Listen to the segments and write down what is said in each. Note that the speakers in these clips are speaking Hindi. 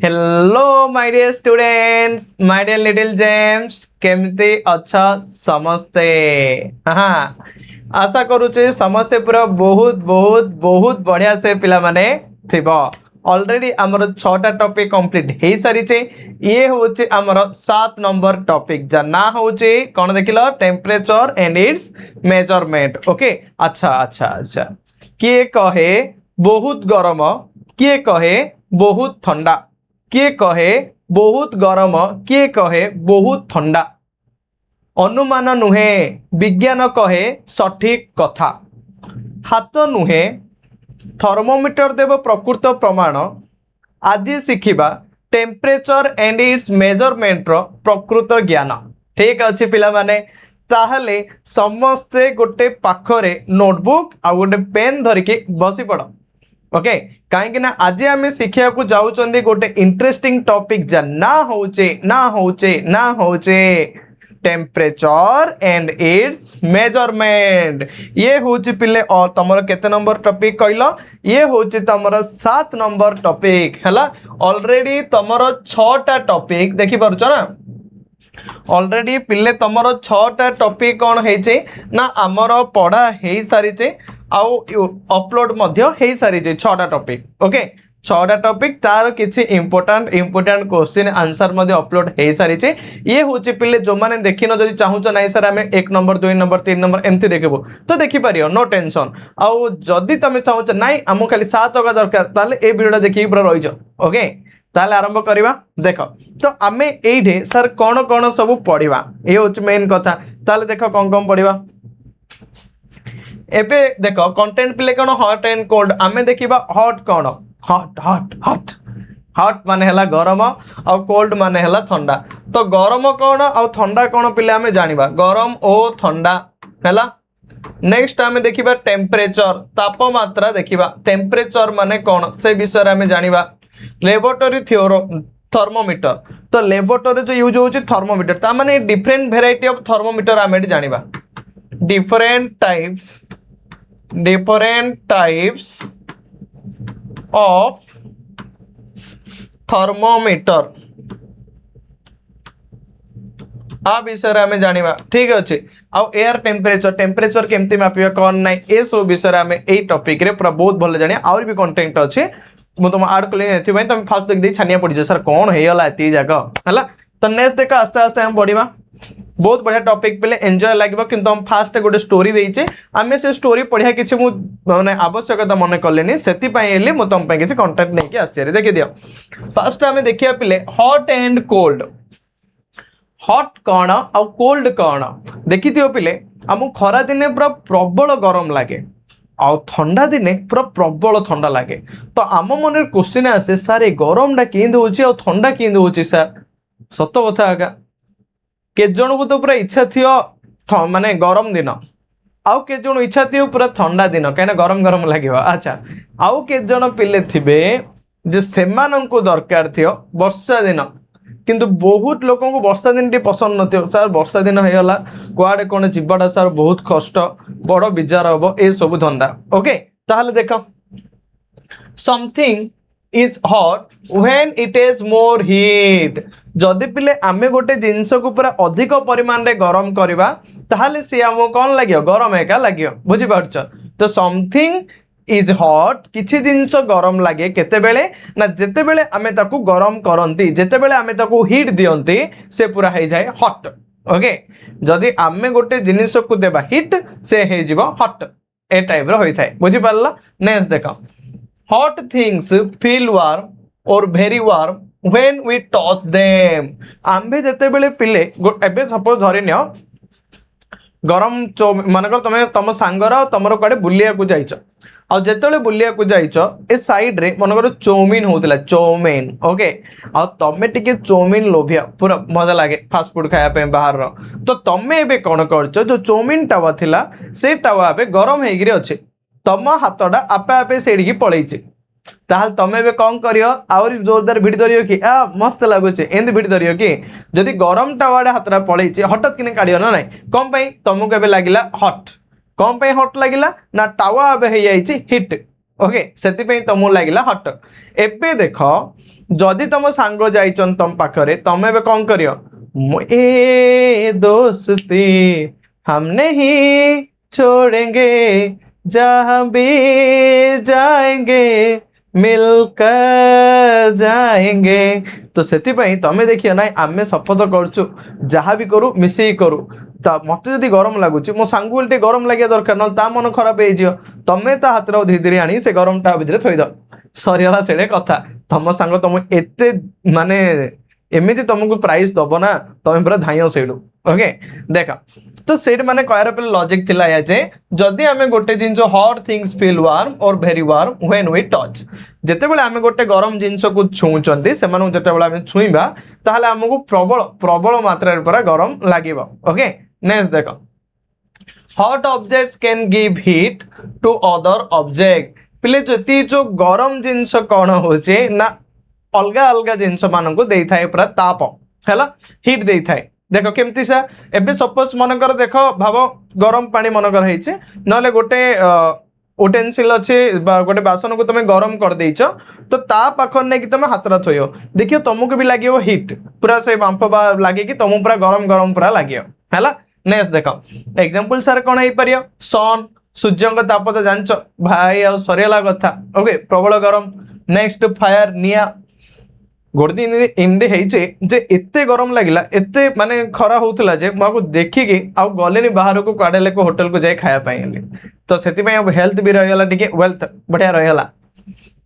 Hello my dear students my dear little gems केमती अच्छा समस्ते। हाँ आशा करूचे समस्ते पूरा बहुत बहुत बहुत बढ़िया से पिला माने थिबो। ऑलरेडी आमर 6टा टॉपिक कंप्लीट हे सारी चे। ये होचे आमर 7 नंबर टॉपिक जा ना होचे कोन देखिलो temperature and it's measurement. Okay अच्छा अच्छा अच्छा किए कहे बहुत गरम किए कहे बहुत ठंडा किए कहे बहुत गरम किए कहे बहुत ठंडा अनुमान नुहे विज्ञान कहे सठिक कथा हाथ नुहे थर्मोमीटर देव प्रकृत प्रमाण आज शिखिबा टेम्परेचर एंड इट्स मेजरमेंट रो प्रकृत ज्ञान। ठीक अच्छे पिला माने ताहले समस्ते गोटे पाखरे नोटबुक आ गोटे पेन धरिकी बसी पड़। ओके कहीं आज आम शिखा को जाऊँ गोटे इंटरेस्टिंग टॉपिक जा ना होचे टेम्परेचर एंड इट्स मेजरमेंट। ये होची पिले और तमर केते नंबर टॉपिक कहलो ये होची तमर 7 नंबर टॉपिक हैला। ऑलरेडी तमर 6टा टॉपिक देखि पारुछ ना। ऑलरेडी पिले तमर 6टा टॉपिक कौन है ना आमर पढ़ा हो सारी आउ अपलोड मध्य हो सारी 6टा टॉपिक। ओके 6टा टॉपिक तार किसी इंपोर्टेंट क्वेश्चन आंसर मध्य अपलोड हो सारी। ये हूँ पिले जो मैंने देखिन जब चाहूच ना सर आम 1 नंबर 2 नंबर 3 नंबर एमती देखबू तो देखिपर नो टेंशन। आउ जदि तुम चाहूच ना आम खाली 7 का दरकार ताले ए वीडियोटा देखिए पूरा रही जाओ। ओके ताले आरंभ करवा देख तो आम ये सर कौन कौन सब पढ़ा ये हूँ मेन कथा। ताले देख कौन कौन पढ़ा एबे देख कंटेंट पिले कौन हॉट एंड कोल्ड आम देखा हॉट कौन हॉट हॉट हॉट हॉट माने हला गरम आ कोल्ड माने हला ठंडा। तो गरम कौन आ ठंडा कौन पिले आम जानिबा गरम ओ ठंडा हैला। नेक्स्ट आम देखिबा टेम्परेचर तापमात्रा देखिबा टेम्परेचर माने कौन से विषय आम जानिबा। लेबोरेटरी थर्मोमीटर तो लेबोरेटरी जो यूज होची थर्मोमीटर ता माने डिफरेंट वेराइटी ऑफ थर्मोमीटर आम जानिबा। डिफरेंट टाइप्स ऑफ थर्मोमीटर आ विषय आम जानिबा। ठीक अच्छे आउ एयर टेम्परेचर केमती मापिबा कौन ना ए सब विषय आम ए टॉपिक रे पूरा बहुत भले जानिया। आउर भी कंटेंट अच्छे मुझे तुम आड कले तुम फास्ट देख छानिया पड़ जाए सर कौन होगा ये जगह है। तो नेक्स्ट देख आस्ते आस्ते हम पढ़ा बहुत बढ़िया टॉपिक पे एंजॉय लगे कि हम फास्ट गोटे स्टोरी देचे आम से स्टोरी पढ़िया किसी माने आवश्यकता मन कले से तुम किसी कंटेंट नहीं आसी देखी दियो। फास्ट आम देखिए पिले हॉट एंड कोल्ड हॉट कौन आ कोल्ड कौन देखी दियो पिले आम खरा दिने पूरा प्रबल गरम लगे आ ठंडा दिने पूरा प्रबल ठंडा लगे। तो आम मन क्वेश्चन आसे सार ये गरमटा केंद हो ठंडा केंद हो सर सत कथा आगा के जन को तो पूरा इच्छा थी माने गरम दिन आउ के जन इच्छा थी पूरा ठंडा दिन कहीं गरम गरम लगे। अच्छा आउ के जन पिले थे जे सेमान को दरकार थी वर्षा दिन किंतु बहुत लोक को वर्षा दिन पसंद न सर वर्षा दिन होगा कुआडे कौन जीवाटा सर बहुत कष्ट बड़ विजार हम ये सब धंदा। ओके ताहले देख something is hot when it is more heat जदि पिले आमे गोटे जिनस को पूरा अधिक परिमाण रे गरम करवा ताहले सी आम कौन लगे गरम एका लगे बुझी पारछ। तो समथिंग इज हॉट किछि जिनस गरम लगे केतेबेले ना जेतेबेले आमे ताकू गरम करंती जेतेबेले आमे ताकू हीट दियंती से पूरा हो जाए हॉट। ओके जदि आमे गोटे जिनिस को देबा हीट से हे जीवो हॉट ए टाइप रो होई थाए बुझी पारला। नेक्स्ट देखो hot things feel warm or very warm when we touch them आंबे जेते बेले पिले एबे सपोज धरि नियो गरम मानकर तुम तुम सांगर तुमर कड़े बुलिया को जाइछ आ जेतेले बुलिया को जाइछ ए साइड रे मनकर चाउमीन होतला चाउमीन। ओके आ तमे टिके चाउमीन लोभिया पूरा मजा लागे फास्ट फूड खाया पे बाहर रो तो तमे एबे कोन करछ जो चाउमीन टावा थिला से टावा एबे गरम हेगिरे अछि तम हाथटा आपे आपे सेड़ी पलैचे ताहल तमे बे कौन करियो आउरी जोरदार भिड़ धरियो कि आ मस्त लागुचे एंद भिड़ धरियो कि जदि गरम टावाडे हाथरा पलैचे हठात किने काढियो ना नाही कम पई तुमको एबे लागिला हॉट कम पई हॉट लागिला ना टावा एबे हे जाईची हिट ओके से तुमको लगिला हट एबे देख जदि तुम सांग जाइचन तुम पाखरे तुम एबे कौन करियो ए दोस्ती हम नहीं छोड़ेंगे जहाँ भी जाएंगे मिलकर जाएंगे तो सेतिपई तमे देखियो ना आमे शपथ करछु जहाँ भी करू मिसेई करू मत जदि गरम लगुच मो सांग बोलते गरम लगे दरकार ना ता मन खराब हो तमें ता हाथ धीरे धीरे आनी से गरम टा भितर थईद सरीगला से कथा तुम सांग तुम एते माने एमती तुमको प्राइज दब ना तुम पूरा धाइयो सेडू ओके देख तो सेट माने कहर पे लॉजिक थिला या जे जदि आमे गोटे जिंस हॉट थिंग्स फील वार्म और very warm when we touch जेते बेले आमे गोटे गरम जिंस को छुचंती से मानु जेते बेले आमे छुईबा ताहले हमकु प्रबल प्रबल मात्रा रे पूरा गरम लागिबो ओके नेक्स्ट देखो hot objects can give heat to other object पिले जति जो गरम जिंस कोन होचे ना अलगा अलगा जिनस मान को दे थाए पूरा ताप है हिट दे थाए देख केमती सा एबे सपोज मनकर देख भाव गरम पानी मनकर है ना गोटे उटेंसिल अच्छे गोटे बासन को तुम गरम कर देच तो ता पाखर नहीं कि तुम हाथ थो देखियो तुमको भी लगे हिट पूरा से बांफ लगे कि तुम पूरा गरम गरम पूरा लगे है नेक्स्ट देख एग्जांपल सार कौन हो पार सन सूर्य ताप तो जान भाई आ सरीगला कथा ओके प्रबल गरम नेक्स्ट फायर निया गोटे दिन एमती है जे एते गरम लगिला एते माने खरा होउतला जे मको देखिकी आ गलेनी बाहर को काडेले को होटल को जाय खाया पाइली तो सेति अब हेल्थ भी रहला टिके वेल्थ बढ़िया रहला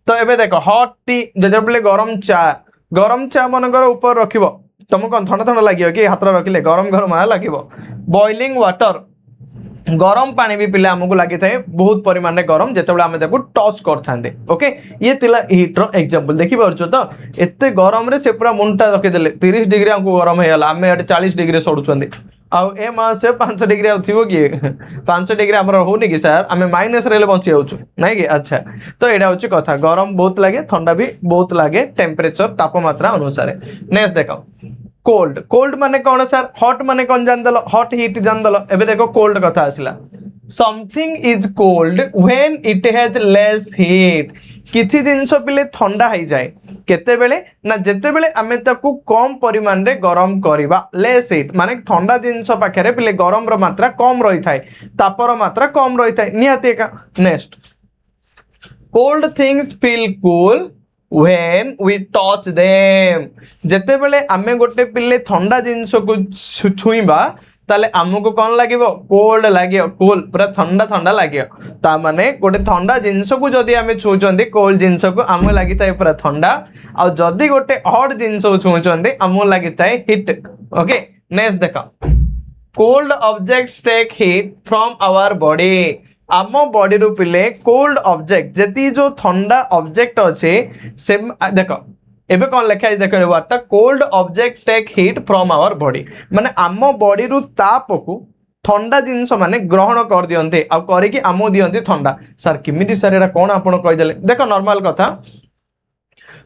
तो एबे देखो हॉट टी जेबले गरम चा मनकर ऊपर रखिबो तुमको कौन ठंडा ठंडा लगियो कि हाथ रखिले गरम गरम आ लगिबो बॉइलिंग वाटर गरम पानी भी पिले आमको लगी थाए बहुत परिमाण में गरम जिते आम टच करते ओके ये तिला हिट्र एग्जांपल देखि पारछो तो एते गरम रे से पूरा मुंडा रखिदेले 30 डिग्री हमको गरम हेला आम 40 डिग्री सड़ुचंदी आउ ए मास 5 डिग्री आउ कि 5 डिग्री आमर होनी कि सर आम माइनस रे बची जाऊँ नाई कि अच्छा तो यहाँ हूँ कथा गरम बहुत लगे ठंडा भी बहुत लगे टेम्परेचर तापमात्रा अनुसार नेक्स्ट देख कोल्ड कोल्ड माने कौन सर हॉट माने कौन जान दल हॉट हिट जान दल एबे देखो कोल्ड कथा आसला something is cold when it has less heat किछि जिंस पिले ठंडा हो जाए केते बेले ना जेते बेले आमे ताकू कम परिमाण रे गरम करिबा लेस हीट माने ठंडा जिंस पाखरे पिले गरम रो मात्रा कम रही थाए तापर मात्रा कम रही थाए निहाती एका next cold things feel cool when we touch them जेते बेले आमे गोटे पिले ठंडा जिंस को छुईबा ताले आमको कौन लगे कोल्ड लगे कूल पूरा ठंडा ठंडा लगे ता माने गोटे ठंडा जिंस को जदि आमे छुचंदी कोल्ड जिंस को आम लगी थाए पूरा ठंडा आ जदि गोटे हॉट जिंस को छुचंदी आम लगी थाए हिट ओके नेक्स्ट देखो cold objects take heat from our body आम बॉडी रू पिले कोल्ड ऑब्जेक्ट जति जो ठंडा ऑब्जेक्ट अच्छे से देख एबे कौन लिखा है देखो वार्ता cold object take heat from our body माने आम बॉडी रू ताप को ठंडा जिनस माने ग्रहण कर दियंते आ करिकि आमो दियंते ठंडा सर किमिति सर एटा कोन आपण कहि देले देखो नॉर्मल कथा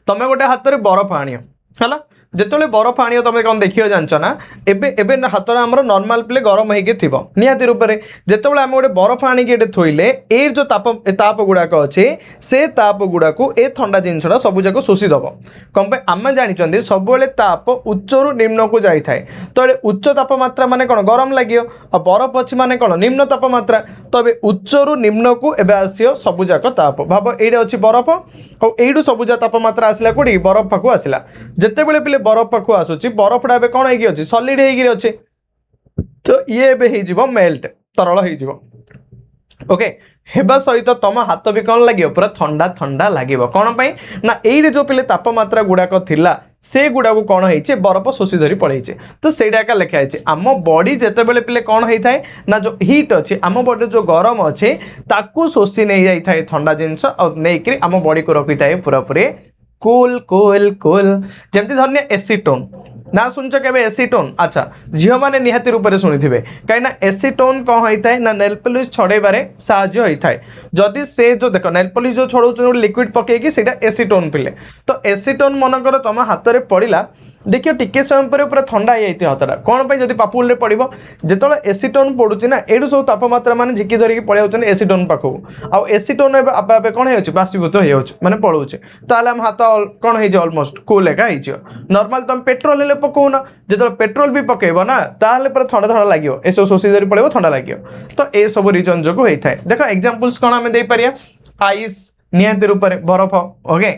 तमे गोटे हाथ रे बरफ आनियो हला जेतले बरफ आनियो तमे कौन देखियो जानछ ना एबे एबे हाथ रे हमर नॉर्मल प्ले गरम होई के थिबो नियाती रूप रे जेतले हम गोटे बरफ आनी के थोइले ए जो ताप गुडा को अछि से ताप गुडा को ए ठंडा जिनसरा सब जाको शोषि दबो कम पे आम जानिचंदी सब बेले ताप उच्च रु निम्न को जाई थाए तो उच्च तापमात्रा माने कोन गरम लागियो आ बरफ अछि माने कोन निम्न तापमात्रा तबे उच्च रु निम्न को एबे आसियो सब जाको ताप भाबो एडे अछि बरफ और एडू सब जा तापमात्रा आसिला कोडी बरफ पाखु आसिला जेते बेले पिले बरफ पाखु आसुची बरफटा एबे कोन हेगी अछि सॉलिड हेगी अछि तो ये एबे हे जीवो मेल्ट तरल हे जीवो ओके हेबा सहित तुम हाथ भी कौन लगे पूरा ठंडा ठंडा लगे कौन पाई ना एई जो पिले तापमात्रा गुड़ाक थिला से गुड़ा को कौन है बरफ शोषि धरी पड़े तो ସେଇଟା एका लिखा है आम बॉडी जेते बेले पिले कौन होता है ना जो हीट अच्छे आम बॉडी जो गरम अच्छे ताकू शोषि नहीं जाई थाए ठंडा जिनस और नहीं आम बॉडी को रखी थाए पूरा पूरी कूल कूल कूल जमती धन्य एसीटोन ना सुनछ केबे एसीटोन अच्छा झियो माने निहाती रूप से शुणी कहीं एसीटोन कौन होता है ना नेल पॉलिश छड़ेबारे साहाय्य होता है जदि से जो देख नेल पॉलिश जो छड़ौ लिक्विड पकेकी सेटा एसीटोन पिले तो एसीटोन मनकर तुम हाथ में पड़ला देखियो टिके समय पर पूरा ठंडा हो जाती हाथटा कौन पर जब पापुल पड़ो जो एसीटोन पड़ुची ना एठू सब तापमात्रा मैंने झिकी धरिकी पड़े जाऊँ एसीटोन पाखक आउ एसीटोन आपे आपे कौन हो बाष्पीभूत हो मैंने पड़ोचे ताल हाथ कौन हो अलमोस्ट कूल एका हो नॉर्मल तुम पेट्रोल हेल्ले पकाउन जो पेट्रोल भी पकेब ना ताल पूरा ठंडा ठंडा लगे ये सब शोषी धरी पड़े ठंडा लगे तो ये सब रिजन जो होता है देख एग्जांपल्स कौन आम दे पारिया आइस निहाती रूप में बरफ ओके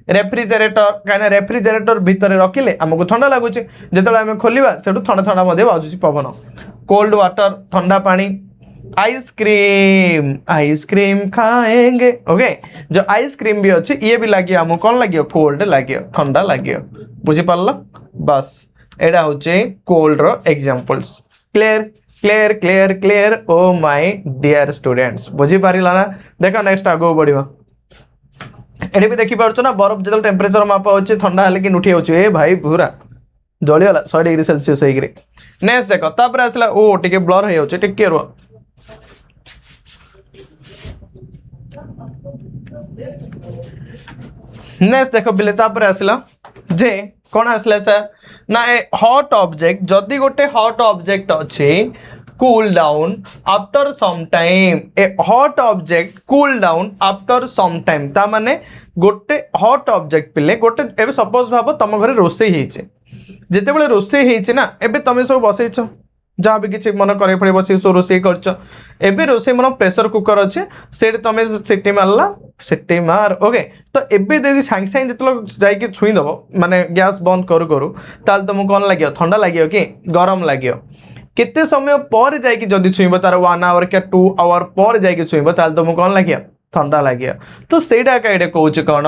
रेफ्रिजरेटर कहीं रेफ्रिजरेटर भितर रखिले आमको ठंडा लगुच जो आम खोलिया से ठंडा ठंडा बाजुची पवन कोल्ड वाटर ठंडा पानी आइसक्रीम खाएंगे ओके जो आइसक्रीम भी अच्छी ये भी लगे आमको कौन लगे कोल्ड लगे ठंडा लगे बुझीपार बस एटा हूँ कोल्ड रो examples clear clear clear clear oh my dear students बुझीपार ना देख नेक्स्ट आगे बढ़िया एटी भी देखी पार्छ ना बरफ जो टेम्परेचर माप अच्छे ठंडा हेल्ले कि उठी जाऊँ ए भाई पूरा जलीगला 100 डिग्री सेल्सियस होगी नेक्स्ट देख तापर आसला ओ टिके ब्लर हो टिके रुह नेक्स्ट देख बिले तापर आसला जे कौन आसला सर ना ए हॉट ऑब्जेक्ट जदि गोटे हॉट ऑब्जेक्ट अच्छे cool down after some time a hot object cool down after some time ता माने गोटे हॉट ऑब्जेक्ट पिले गोटे एबे सपोज भाव तुम घरे रोसे होइचे जेते बेले रोसे होइचे ना एबे तमे सब बसैछ जहाँ भी किसी मन करे पड़े बस सब रोसे कर रोसे मन प्रेशर कुकर अच्छे से तुम सीटी मारला सीटी मार ओके तो एबे यदि सांगे सांगे जो जाकि छुईदेव माने गैस बंद करू करू ताल तुमको कौन लगे ठंडा लगे कि गरम लगे केते समय पर जाकि जदि छुईब तार 1 आवर क्या 2 आवर पर जाकि छुईब ताल तुमको कौन लगे ठंडा लगे तो सेटा कईटे कौच कौन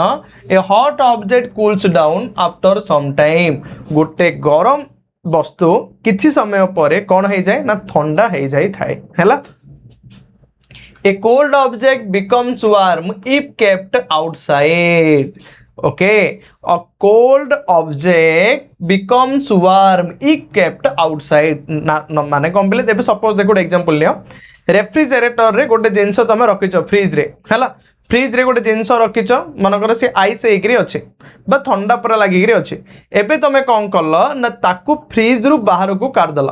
a hot object cools down after some time गोटे गरम वस्तु किछि समय पर कौन हो जाए ना ठंडा हो जाए थाए हैला ए cold object becomes warm if kept outside okay a cold object becomes warm if kept outside माने कौन बोले देबे सपोज देखो एग्जांपल लियो रेफ्रिजरेटर रे गोटे जिनस तुम रखिच फ्रिज रे हैला फ्रिज रे गोटे जिनस रखिच मनकर सी आइस होकर अच्छे बा ठंडा पूरा लगिक अच्छे एबे तुम कौन कल ना ताकू फ्रिज रु बाहर को काटदेल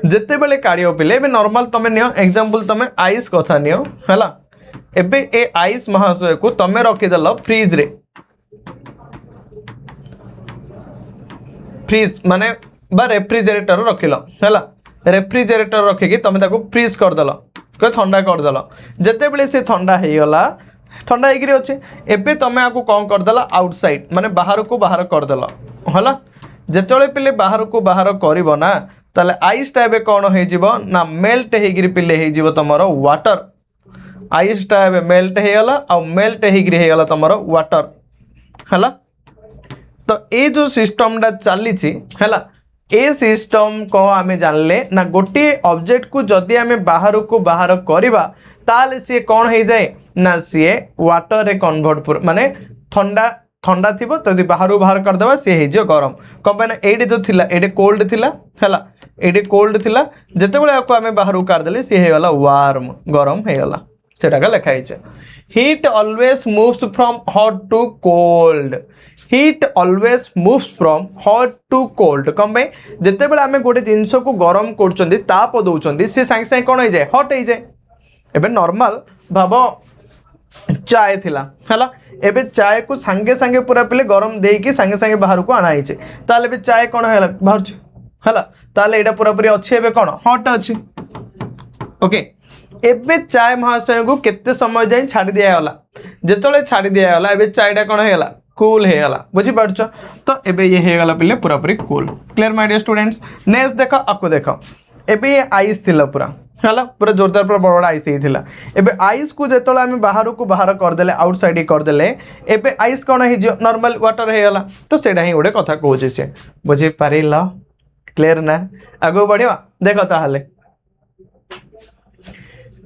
जिते बेले काढ़ पिले एबे नॉर्मल तुम नियो एग्जांपल तुम आइस कथा नियो हैला एबे ए आइस महाशय को तुम रखिदेल फ्रिज रे फ्रिज माने बा रेफ्रिजरेटर रखिल हैला रेफ्रिजरेटर रखिकी तुम ताकू फ्रीज करदेल ठंडा करदेल जिते बेले से ठंडा होगला ठंडा होकर अच्छे एबे तुम आपको कौन करदेल आउटसाइड माने बाहर को बाहर करदेल है जिते पिले बाहर को बाहर करना ताले आइसटा एबे कौन हो ना मेल्ट होकर पिले हो तुम वाटर आइसटा एबे मेल्ट होगला आ मेल्ट होगला तुम वाटर है तो ये जो सिस्टमटा चली ए सिस्टम को आम जानले ना गोटे ऑब्जेक्ट को जदि आम बाहर को बाहर करवा ताले सी कौन हो जाए ना सी वाटर रे कन्वर्ट माने ठंडा ठंडा थी तो बाहर बाहर करदे सी हो गरम कौन पाई ना ये जो थिला ये कोल्ड थिला हैला ये कोल्ड थिला जिते बड़े आपको आम बाहर को काटदेले सी होगला वार्म गरम होगला सेटा लिखाई heat always moves from hot to cold heat always moves from hot to cold कम पे जिते बेले आम गोटे जिनस को गरम कर ताप दौरान सी सांगे सांगे कौन हो जाए हट हो जाए एबे नॉर्मल भाव चाय थिला हैला एबे चाय को सांगे सांगे पूरा पिले गरम देकी सांगे सांगे बाहर को आना है ताले बे चाय कौन है बाहर हैला ताले एटा पूरा पूरी अच्छे एबे कौन हट अच्छे ओके एबे चाय महाशय को केते समय जाए छाड़ दिया गला जेतले छाड़ दिया गला एबे चायटा कौन है कूल होगला बुझीपार तो एबे ये होगला पिले पूरा पूरी cool clear my dear students next देख आपको देख एबे ये आइस थिला पूरा है पूरा जोरदार पूरा बड़ बड़ आइस होता एबे आइस को जो आम बाहर को बाहर करदे आउटसाइड करदे एबे आइस कौन हो नॉर्मल वाटर होगला तो सेटा ही गोटे कथा कहूँ सी बुझीपार क्लियर ना आगो बढ़िया देख ताहले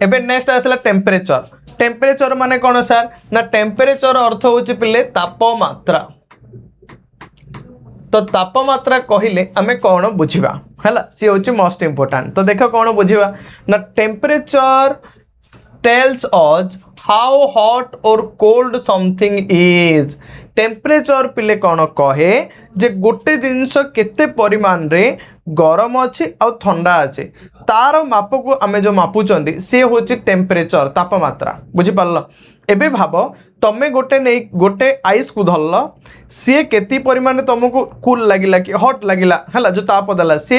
एबे नेक्स्ट आसला टेम्परेचर टेम्परेचर माने कौन सर ना टेम्परेचर अर्थ होची पिले तापमात्रा तो तापमात्रा कहले आमे कौन बुझिबा हैला सी होची मोस्ट इंपोर्टेंट तो देख कौन बुझिबा ना temperature tells us how hot और कोल्ड समथिंग इज। टेम्परेचर पिले कौन कहे जे गोटे जिनस केते परिमाण रे गरम अच्छी आ ठंडा अच्छे तार माप को आम जो मापुचंदी सी हूँ टेम्परेचर तापमात्रा बुझिपार। एबे भाव तमें गोटे आइस को धरल सी केती परिमाण तुमको कूल लगिला कि हट लगिला है जो ताप देला सी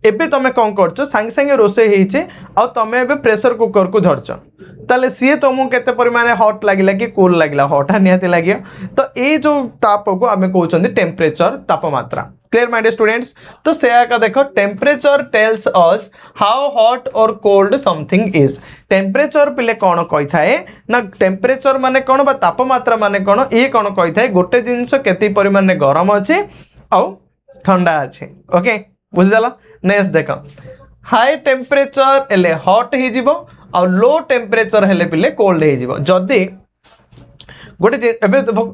एबे तमें कौन कर सांगे सांगे रोसे होइचे आ तमें एबे प्रेशर कुकर को धरच ताले सी तुमको केते परिमाण हट लगिला कि कूल लगिला हटा निहाती लगे। तो ये जो ताप को आम कहते टेम्परेचर तापमात्रा। Clear my dear students. तो से देखो temperature tells us how hot और कोल्ड समथिंग इज। टेम्परेचर पिले कौन कही थाए ना टेम्परेचर माने कौन बा तापमात्रा माने कौन ये कौन कही थाए गोटे जिनस केते परिमाण में गरम अच्छे आ ठंडा अच्छे। ओके बुझिदेल। नेक्स्ट देख हाई टेम्परेचर एले हॉट हो आ लो टेम्परेचर हेले पिले कोल्ड हो। जदि गोटे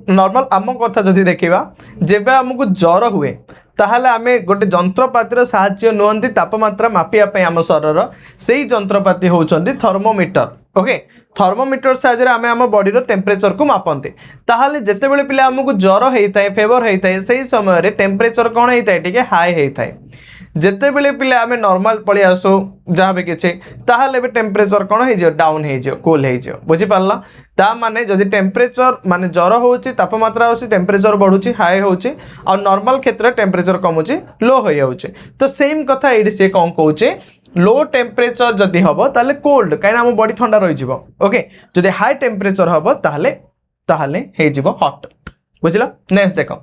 नॉर्मल आम कथा जदि देखा जेबे आमको ज्वर हुए ताहले आमे गोटे जंत्रपातिर साहाय्य नुहंती तापमात्रा मापिया आम शरीर से जंत्रपाति होउचंदी थर्मोमीटर। ओके थर्मोमीटर साहाय्य आमे आम बॉडी रो टेम्परेचर को मापंती ताहले जेतेबेले पिले आमको ज्वर होता है फेवर होता है से समय रे टेम्परेचर कौन होता है टिके हाई होता है। जेतेबेले पिले आमे नॉर्मल पळि आसो जहाँ भी किछि ताहले भी टेम्परेचर कौन हो डाउन हो कूल हो बुझी पारला। ता माने जदि टेम्परेचर माने ज्वर होउची तापमात्रा होउची टेम्परेचर बढ़ुची हाई होउची और नॉर्मल क्षेत्र टेम्परेचर कमुची लो हो जाउची। तो सेम कथा एडी से कौन कहूचे लो टेम्परेचर जदि हबो ताले कोल्ड कहीं आम बॉडी ठंडा रही जिवो। ओके जदि हाई टेम्परेचर हबो ताहले ताहले हे जिवो हॉट बुझिला। नेक्स्ट देखो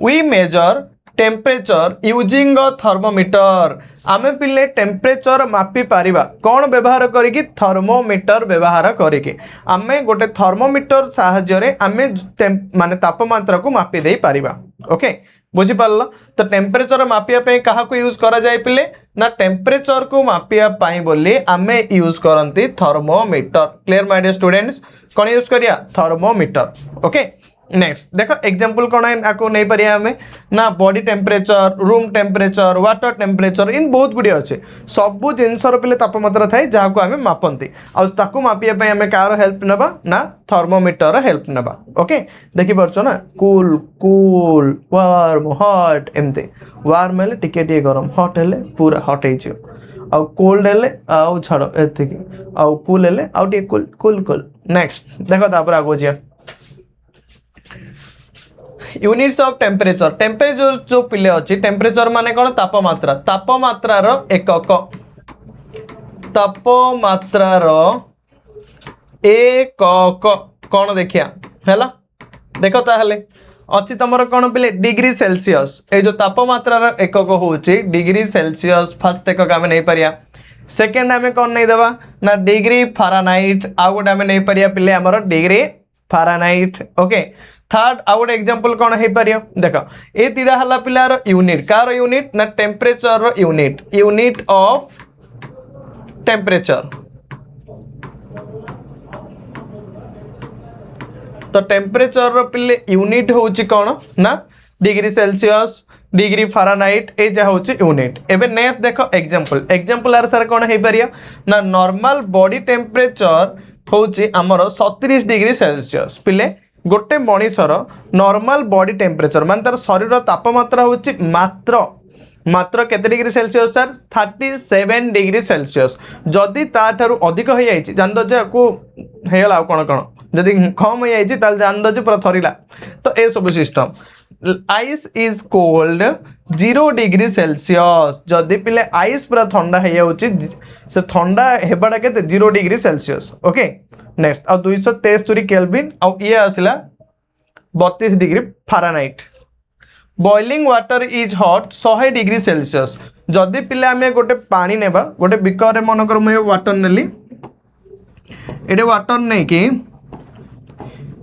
we measure temperature using a thermometer. आमे पिले टेम्परेचर मापी पारिबा कौन व्यवहार करिकी थर्मोमीटर व्यवहार करिकी आमे गोटे थर्मोमीटर साहाय्य रे आमे माने तापमात्रा को मापी दे पारिबा। ओके बुझी पारल। तो टेम्परेचर मापिया पे कहा को यूज करा जाय पिले ना टेम्परेचर को मापिया पाई बोली आमे यूज करंती thermometer. Clear my dear students कौन यूज करिया थर्मोमीटर। ओके नेक्स्ट देखो एग्जांपल कौन आपको नहीं पारिया हमें ना body temperature room temperature water temperature इन बहुत गुड़ी अच्छे सबू जिनसर पिले तापमात्रा थाए जहाँ को आम मापंती आकु मापिया आम कार हेल्प नबा ना थर्मोमीटर हेल्प नबा। ओके देखि पारछ ना कूल कूल वार्म हॉट एमती वार्म हेले टिके टिके गरम हॉट हेले पूरा हॉट हो कोल्ड हेले आउ छाड़ एतिकी आउ कूल हेले आउ टिके कूल कूल कूल। नेक्स्ट देखो तापर आगो जिया यूनिट्स ऑफ टेम्परेचर। टेम्परेचर जो पिले अच्छी टेम्परेचर माने कौन तापमात्रा तापमात्रार एकक तापमात्रार एकक कौन देखिया है देख ताहले अच्छी तुम कौन पिले डिग्री सेल्सियस ये जो तापमात्रार एकक होची डिग्री सेल्सियस फर्स्ट एकक आम नहीं पारिया। सेकेंड आम कौन नहीं देवा ना डिग्री फारेनहाइट आउ गोटे आम नहीं पारिया पिले आमर डिग्री फारेनहाइट। ओके थर्ड आउ गोटे एग्जांपल कौन हो पार देख ये तीड़ा हला पिलार यूनिट कार यूनिट ना temperature unit unit of temperature. तो टेम्परेचर पिले यूनिट होची कौन ना डिग्री सेल्सियस डिग्री फारेनहाइट ए जा होची यूनिट। एबे नेक्स्ट देखो एग्जांपल एग्जांपल आर सर कौन हो पार ना नॉर्मल बॉडी टेम्परेचर होची आमर 37 डिग्री सेल्सियस पिले गोटे मनीषर नॉर्मल बॉडी टेम्परेचर मान तार शरीर तापमात्रा होची मात्र मात्र केते degree Celsius sir 37 degree Celsius. जदि ताठारु अधिक हो जाइछि जान दो जे को हेला कोन कोन जदि कम हो जाइछि ताल जान दो जे पूरा थरिला। तो ए सब system ice is cold 0 degree Celsius जदि पिले आइस पूरा ठंडा हो जाउछि से ठंडा हेबाडा केते 0 डिग्री सेल्सियस। ओके नेक्स्ट आ 273 केल्विन आ ये आसिला 32 degree Fahrenheit. Boiling water is hot 100 degree Celsius जदि पिले आम गोटे पानी नेबा गोटे बिकर मनकर मुझे वाटर नेली ये वाटर नहीं कि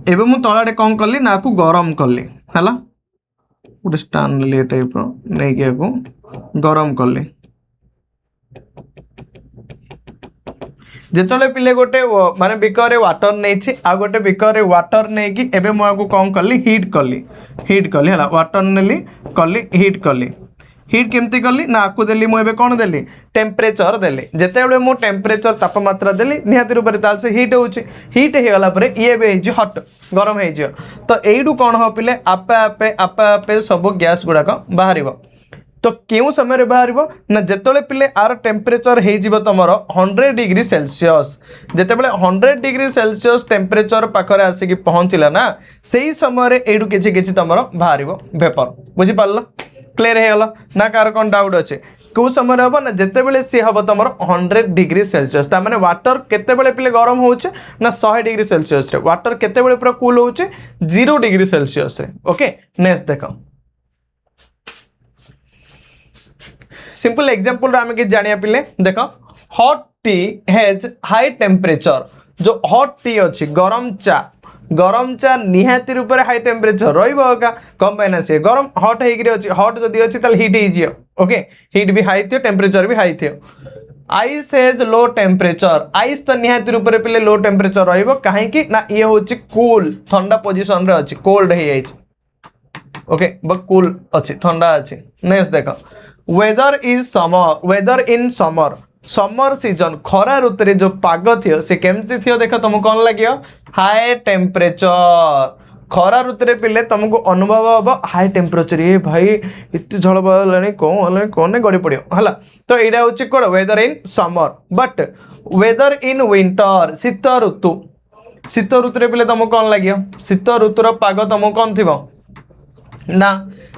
एबे मु तलाडे कौन कली ना को गरम कली है गोटे स्टान नेली टाइप नहीं कि गरम कली जिते पिले गोटे माने बिकर वाटर नहीं आ गोटे बिकर वाटर नहीं कि एबे मु कौन कली हीट कली है वाटर नेली कली हीट कली हिट केमती कली ना आपको देली मुझे कौन देली टेम्परेचर देली जिते मु टेम्परेचर तापमात्रा देली निहाती रूप से हिट होची हिट हो गला परे ये भी हो हट गरम हो तो यू कौन हम पिले आपे आपे आपे आपे सब गैस गुड़ाक बाहर तो क्यों समय बाहर ना जिते पिले आर टेम्परेचर हो तुम 100 डिग्री सेल्सियस जिते 100 डिग्री सेल्सियस टेम्परेचर पाखे आसिक पहुँचला ना से समय यू कि तुम बाहर वेपर बुझीपार क्लियर हो ना कार कौन डाउट अच्छे कौ समय हम ना जिते सी हम तुम 100 डिग्री सेल्सियस तार वाटर केते पिले गरम होचे ना 100 डिग्री सेल्सियस रे वाटर केते पूरा कूल होचे 0 डिग्री सेल्सियस रे ओके नेक्स्ट देख सिंपल एग्जांपल आम कि जानिया पिले देख hot T has high temperature जो हॉट टी अच्छी गरम चा निहाती रूप से हाई टेम्परेचर रहा कम पाइना सी गरम हट होगी हट जदि अच्छी हिट हो ओके हिट भी हाई थी टेम्परेचर भी हाई थी ice has low temperature ice तो निहाती रूप से पिले लो टेम्परेचर रही ना ये हूँ कूल ठंडा पोजिशन रे अच्छी कोल्ड हो जाए ओके कूल अच्छी ठंडा अच्छी नेक्स्ट देख वेदर इन समर सीजन खरा ऋतु जो पाग थी से केमती थी देख तुमको कौन लगे हाई टेम्परेचर खरा ऋतु पिले तुमको अनुभव हम हाई टेम्परेचर ये भाई इतनी झड़ बानी कौन कौन गड़ी पड़ो है तो यहाँ हूँ कौन weather in summer but weather in winter शीत ऋतु पिले तुमको कौन लगे शीत ऋतुर पाग तुमको कौन थी ना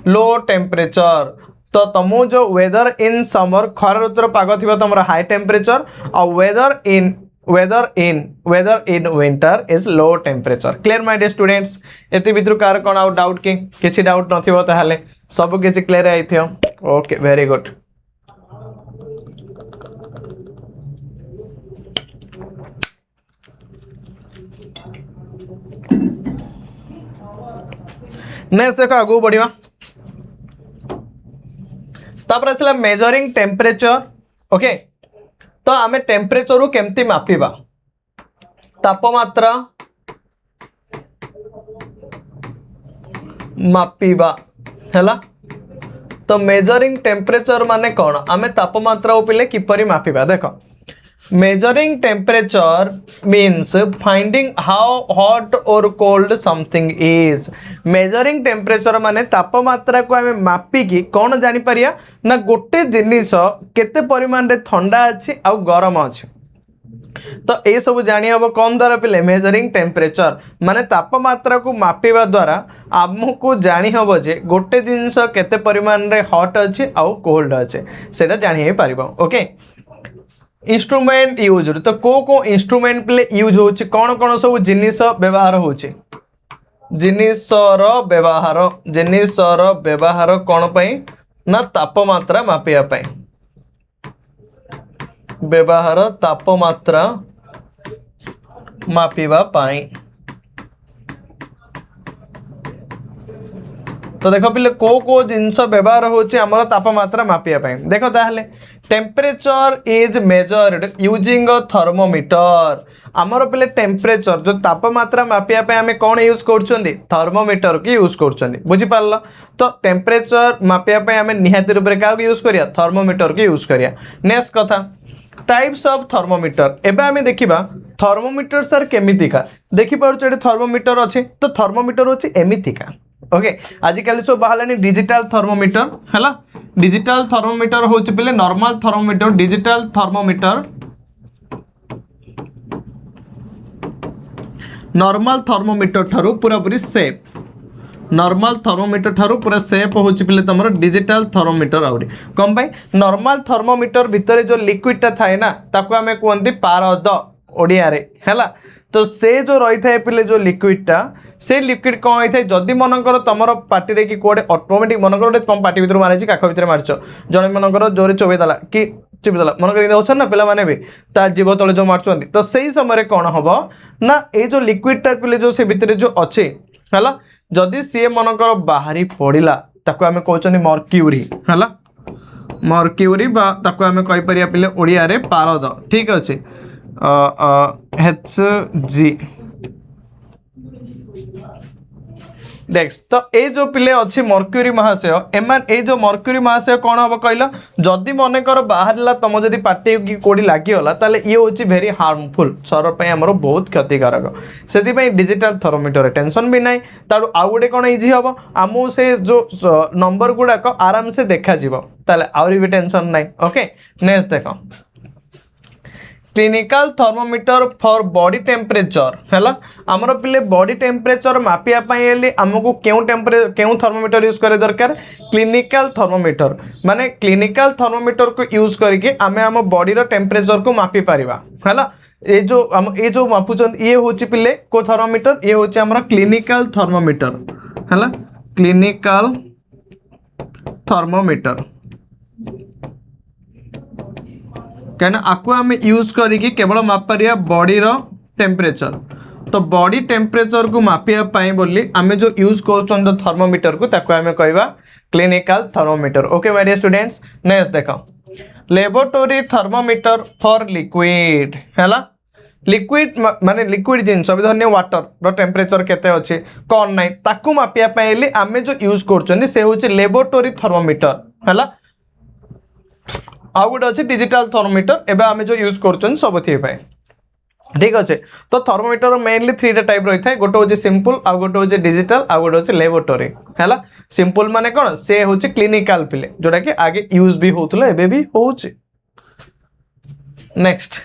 लो टेम्परेचर तो तुम जो वेदर इन समर खरा ऋतुर पाग थी तुम हाई टेम्परेचर और weather in winter is low temperature clear my dear students एति भितर कार कौन आउ डाउट कि किसी डाउट नथिबो ताहले सब किसी क्लियर आइथियो ओके वेरी गुड नेक्स्ट देखो आगु बढ़िया तापर आसला मेजरिंग टेम्परेचर ओके तो आमे टेम्परेचर को केमती मापिबा तापमात्रा मापिबा हैला तो मेजरिंग टेम्परेचर माने कौन आमे तापमात्रा पिले किपरि मापिबा देखो measuring temperature means finding how hot or cold something is measuring temperature माने तापमात्रा को आमे मापी की कौन जानी परिया ना गोटे जिनिस केते परिमाण रे ठंडा अछि आ गरम अछि तो ये सब जानी हम कौन द्वारा पिले मेजरिंग टेम्परेचर माने तापमात्रा को मापिबा द्वारा आमको जानी हम जे गोटे जिनिस केते परिमाण रे हॉट अछि आ कोल्ड अछि सेटा जानी हे परिबो ओके इंस्ट्रूमेंट यूज तो को इंस्ट्रूमेंट प्ले यूज होची कौन कौन सब जिनिस व्यवहार होची जिनिसर व्यवहार कौन पई ना तापमात्रा मापिया पई व्यवहार तापमात्रा मापिबा पई तो देख पिले को जिनस व्यवहार होची हमर तापमात्रा मापिया पई देखो ताहले temperature is measured using a thermometer आमर पिले टेम्परेचर जो तापमात्रा मापिया पे आमे कौन यूज करछंदी थर्मोमीटर की यूज करछंदी बुझी पारलो तो टेम्परेचर मापिया पे आमे निहाती रूप रे का यूज करिया थर्मोमीटर की यूज करिया नेक्स्ट कथा टाइप्स ऑफ थर्मोमीटर एबे आमे देखिबा थर्मोमीटर सर केमितिका देखि पारछ एटे थर्मोमीटर अछि तो थर्मोमीटर होछि एमितिका ओके आजिकल सब बाहलानी डिजिटल थर्मोमीटर हैला डिजिटल थर्मोमीटर होछि पले normal thermometer digital thermometer normal thermometer ठारू पूरा पूरी सेफ नॉर्मल थर्मोमीटर ठारू पूरा सेफ होछि पले तमरो डिजिटल थर्मोमीटर आउरी कम भाई नॉर्मल थर्मोमीटर भितरे जो लिक्विड ता थाए ना ताको हमें कोनती पारद ओडिया रे हैला तो से जो रही था पिले जो लिक्विडटा से लिक्विड कौन होता है जदि मनकर तुम पार्टी रे कि कोडे ऑटोमेटिक मनकर तुम पार्टी भीतर मारे काख भीतर मारछ जने मनकर जोरे चोबेदला कि चिपिदला मनकर होछन ना पिला माने भी ता जीव तले जो मारछन तो सही समय कौन हम ना ये जो लिक्विडटा पिले जो से भीतर जो अच्छे हैला जदि सी मनकर बाहरी पड़िला ताको हमें कहउछनी मर्क्यूरी हैला मर्क्यूरी बा ताको हमें कहि परिया पिले ओडिया रे पारद ठीक अछि HG नेक्स्ट तो ये जो पिले अच्छी मर्क्यूरी महाशय एमान ये जो मर्क्यूरी महाशय कौन हम कहल जदि मनकर बाहर तुम जब पार्टी कि कौटी लगिगला ताले ये हूँ भेरी हार्मफुल शरीर पर आमर बहुत क्षतिकारक से डिजिटल थर्मोमीटर टेंशन भी ना ताड़ू आउ गोटे कौन इजी हम आमको से जो नंबर गुड़ाक आराम से देखा आहरी भी टेंशन ना ओके नेक्स्ट देख clinical thermometer for body temperature है आमर पिले बॉडी टेम्परेचर मापियापाई आमको क्यों थर्मोमीटर यूज करे दरकार क्लिनिकल थर्मोमीटर माने क्लिनिकल थर्मोमीटर को यूज करके आमे आम बॉडी टेम्परेचर को मापी पारिबा है ये जो मापुचन ये हूँ पिले को थर्मोमीटर ये हूँ आमर क्लिनिकल थर्मोमीटर है क्लिनिकल थर्मोमीटर कहीं आपको आम यूज करके केवल मापारिया बॉडी टेम्परेचर तो बॉडी टेम्परेचर को मापियापाई बोली आम जो यूज कर थर्मोमीटर को ताको आम कहवा clinical thermometer okay my dear students next देख लैबोरेटरी थर्मोमीटर फॉर लिक्विड है लिक्विड माने लिक्विड जिनस धन्य वाटर टेम्परेचर केते अच्छे कौन ना ताकू मापियापाई आम जो यूज कर लैबोरेटरी थर्मोमीटर है आउ गोटे अच्छे डिजिटल थर्मोमीटर एवं आम जो यूज कर सब ठीक अच्छे तो थर्मोमीटर मेनली 3टा टाइप रही है गोटे हूँ सिंपल आउ गोटे हूँ डिजिटल आउ गोटे हूँ लैबोरेटरी है सिंपल माने कौन से हूँ क्लिनिकल पिले जोटा कि आगे यूज भी होता एवं भी हो नेक्स्ट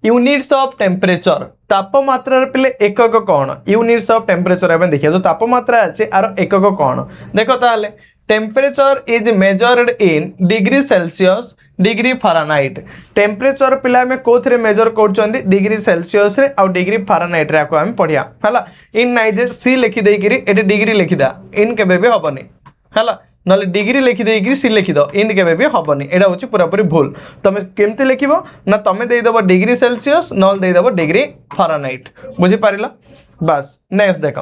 यूनिट्स ऑफ टेम्परेचर तापमात्रा पिले एकक कौन यूनिट्स ऑफ टेम्परेचर एवं देखिए जो तापमात्रा अच्छे आर एकक कौन देख ताले temperature is measured in degree Celsius degree Fahrenheit temperature पिला में कोथरे मेजर कर डिग्री सेल्सियस रे और डिग्री फारेनहाइट रे आम पढ़िया है इन नाइ जे सी लिखिदे ये डिग्री लिखिदा इन केबे भी हबनी है ना डिग्री लिखिदे सी लिखिद इन केबे भी हबनी एटा होची पूरापूरी भूल तुम केमती लिखिबो ना तुम देदेव डिग्री सेल्सियस न देदेव डिग्री फारेनहाइट बुझी पारिला बस नेक्स्ट देख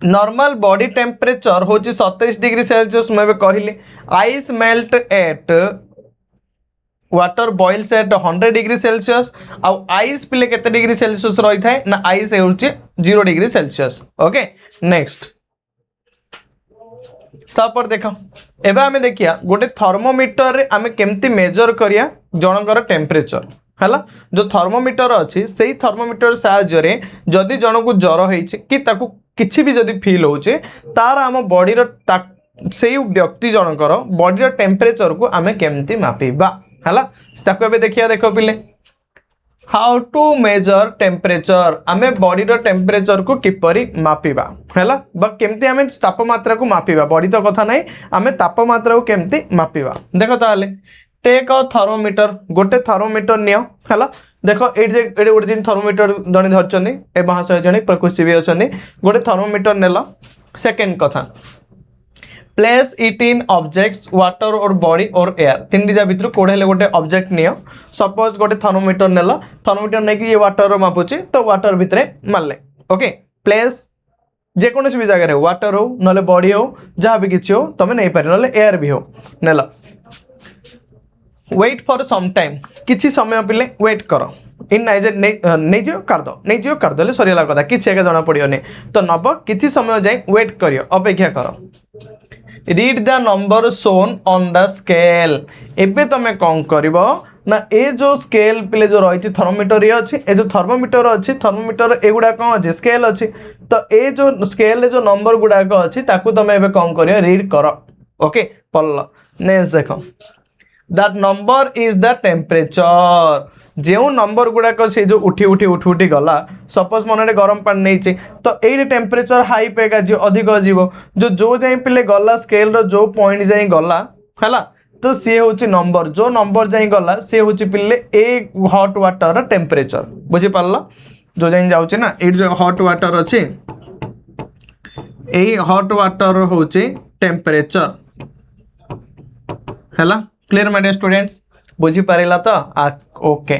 नॉर्मल बॉडी टेम्परेचर हूँ 27 डिग्री सेल्सियस मुझे कहली ice melt at water boils at 100 degree Celsius आउ आइस पिले केते डिग्री सेल्सियस रही थाए ना आइस हो 0 डिग्री सेल्सियस ओके नेक्स्ट तापर देख एबे आमे देखिया गोटे थर्मोमीटर रे आमे केमती मेजर करिया जनकर टेम्परेचर है जो थर्मोमीटर अच्छी से थर्मोमीटर साहाय्य जदि जन को ज्वर होती ताकू किसी भी जदि फील होचे तार आम बॉडी से व्यक्ति जनकर बॉडी टेम्परेचर को आमे केमती मापिबा है ताकू देखिया देख पिले हाउ टू मेजर टेम्परेचर आमे बॉडी टेम्परेचर को किपरि मापिबा है केमती आमे तापमात्रा को मापिबा बॉडी तो कथा नहीं आमे तापमात्रा को केमती मापिबा देख ताले टेक अ थर्मोमीटर गोटे थर्मोमीटर नियो है देख ये गोटे दिन थर्मोमीटर जड़े धरछन ए महाशय जड़े प्रकृति भी अच्छा गोटे थर्मोमीटर नेल सेकेंड कथा place it in objects water और बॉडी और एयर तीन जा भितर कोड़े गोटे ऑब्जेक्ट नियो सपोज गोटे थर्मोमीटर नेल थर्मोमीटर नहीं कि ये वाटर मापुचे तो वाटर भितर मारले ओके प्लेस जेकोसी भी जगह वाटर हो ना बॉडी हो जहाँ भी किसी हो तुम नहीं पार ना एयर भी हो नेल वेट फॉर सम टाइम किसी समय पिले वेट कर इन नाइजे नहीं जो कर दे सरीला कथा किसी एक जना पड़ोनी तो नब किसी समय जाए वेट करियो अपेक्षा कर read the number shown on the scale एबे तुम कौन कर ना ए जो स्केल पिले जो रही थर्मोमीटर ये अच्छी ए जो थर्मोमीटर अच्छी थर्मोमीटर एगुड़ा कौन अच्छी स्केल अच्छी तो ए जो स्केल जो नंबर गुड़ाक अच्छी ताकू तुम एबे कौन कर रीड कर ओके पढ़ल नेक्स्ट देख that number is the temperature जो नंबर गुड़ाक से जो उठी उठी उठी उठी गला सपोज मन गरम पानी नहीं तो ये टेम्परेचर हाई पेगा जो अधिक जीव जो जाए पिले गला स्केल रो जो पॉइंट जाए गला है तो सी हूँ नंबर जो नंबर जाए गला सी हूँ पिले ए हॉट वाटर टेम्परेचर बुझी पार जो जाए जाऊँ ना ये जो हॉट वाटर अच्छे ये हॉट वाटर हूँ टेम्परेचर है क्लियर माय डियर स्टूडेंट्स बुझी पारा तो ओके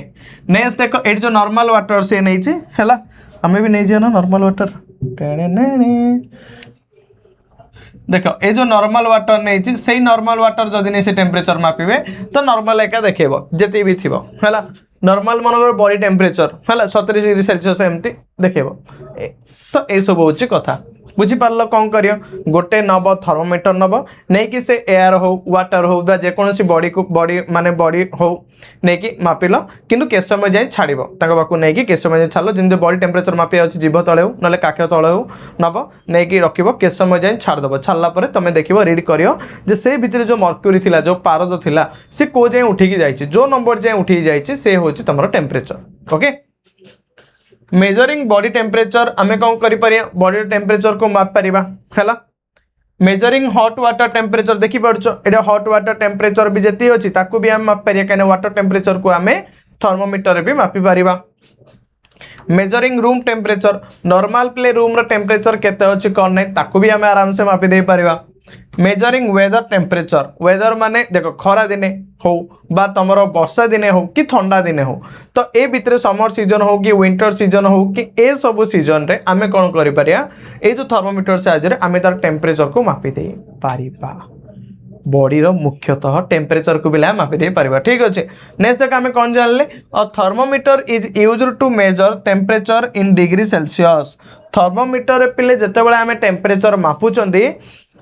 नेक्स्ट देख ये जो नॉर्मल वाटर से नहीं है आम भी नहीं जा ना नॉर्मल वाटर देख ये जो नॉर्मल वाटर नहीं से नॉर्मल वाटर जदि नहीं से टेम्परेचर मापिबे तो नॉर्मल एका देखेब जति भी थी है नॉर्मल मन बॉडी टेम्परेचर है 37 डिग्री सेल्सियस एमती देखेब तो ये सब हूँ कथा बुझीपार कौन कर गोटे नब थर्मोमीटर नब नहीं कि से एयर हो वाटर हो जेकोसी बॉडी को बॉडी माने बॉडी हो नहीं कि मापिल किंतु के समय जाए छाड़ पाक नहीं कि के समय जाए छाड़ जमी बॉडी टेम्परेचर मापी अच्छे जीभ तले हो ना काक्ष तले हो नब नहीं कि रखिब के समय जाए छाड़देव छाड़ा तुम देख रीड कर से भितर जो मर्क्यूरी थिला जो पारद थिला सी को जाए उठिकी जाए जो नंबर जाए उठिकी जाए से हूँ तुम temperature okay measuring body temperature आमे कौन करि परिया बॉडी टेम्परेचर को माप परिबा हैला मेजरिंग हॉट वाटर टेम्परेचर देखि पड़छो एटा हॉट वाटर टेम्परेचर भी जति अछि ताकू भी हम माप परिया कने वाटर टेम्परेचर को आमे थर्मोमीटर भी मापी परिबा मेजरिंग रूम टेम्परेचर नॉर्मल प्ले रूम रो टेम्परेचर केते अछि कोन नै ताकू भी हमें आराम से मापी दे परिबा मेजरिंग वेदर टेम्परेचर वेदर माने देखो खरा दिने हो बा तुमर वर्षा दिने हो कि ठंडा दिने हो तो ए भितर समर सीजन हो कि विंटर सीजन हो कि ए सब सीजन रे आमे कोन करि परिया ए जो थर्मोमीटर साहाय्य रे आमे तार टेम्परेचर को मापी दे पारिबा बॉडी रो मुख्यतः टेम्परेचर को भी मापी दे पारिबा ठीक अछि नेक्स्ट तक आमे कोन जानले a thermometer is used to measure temperature in degree Celsius thermometer रे पिले जते बेले आमे टेम्परेचर मापुचंदी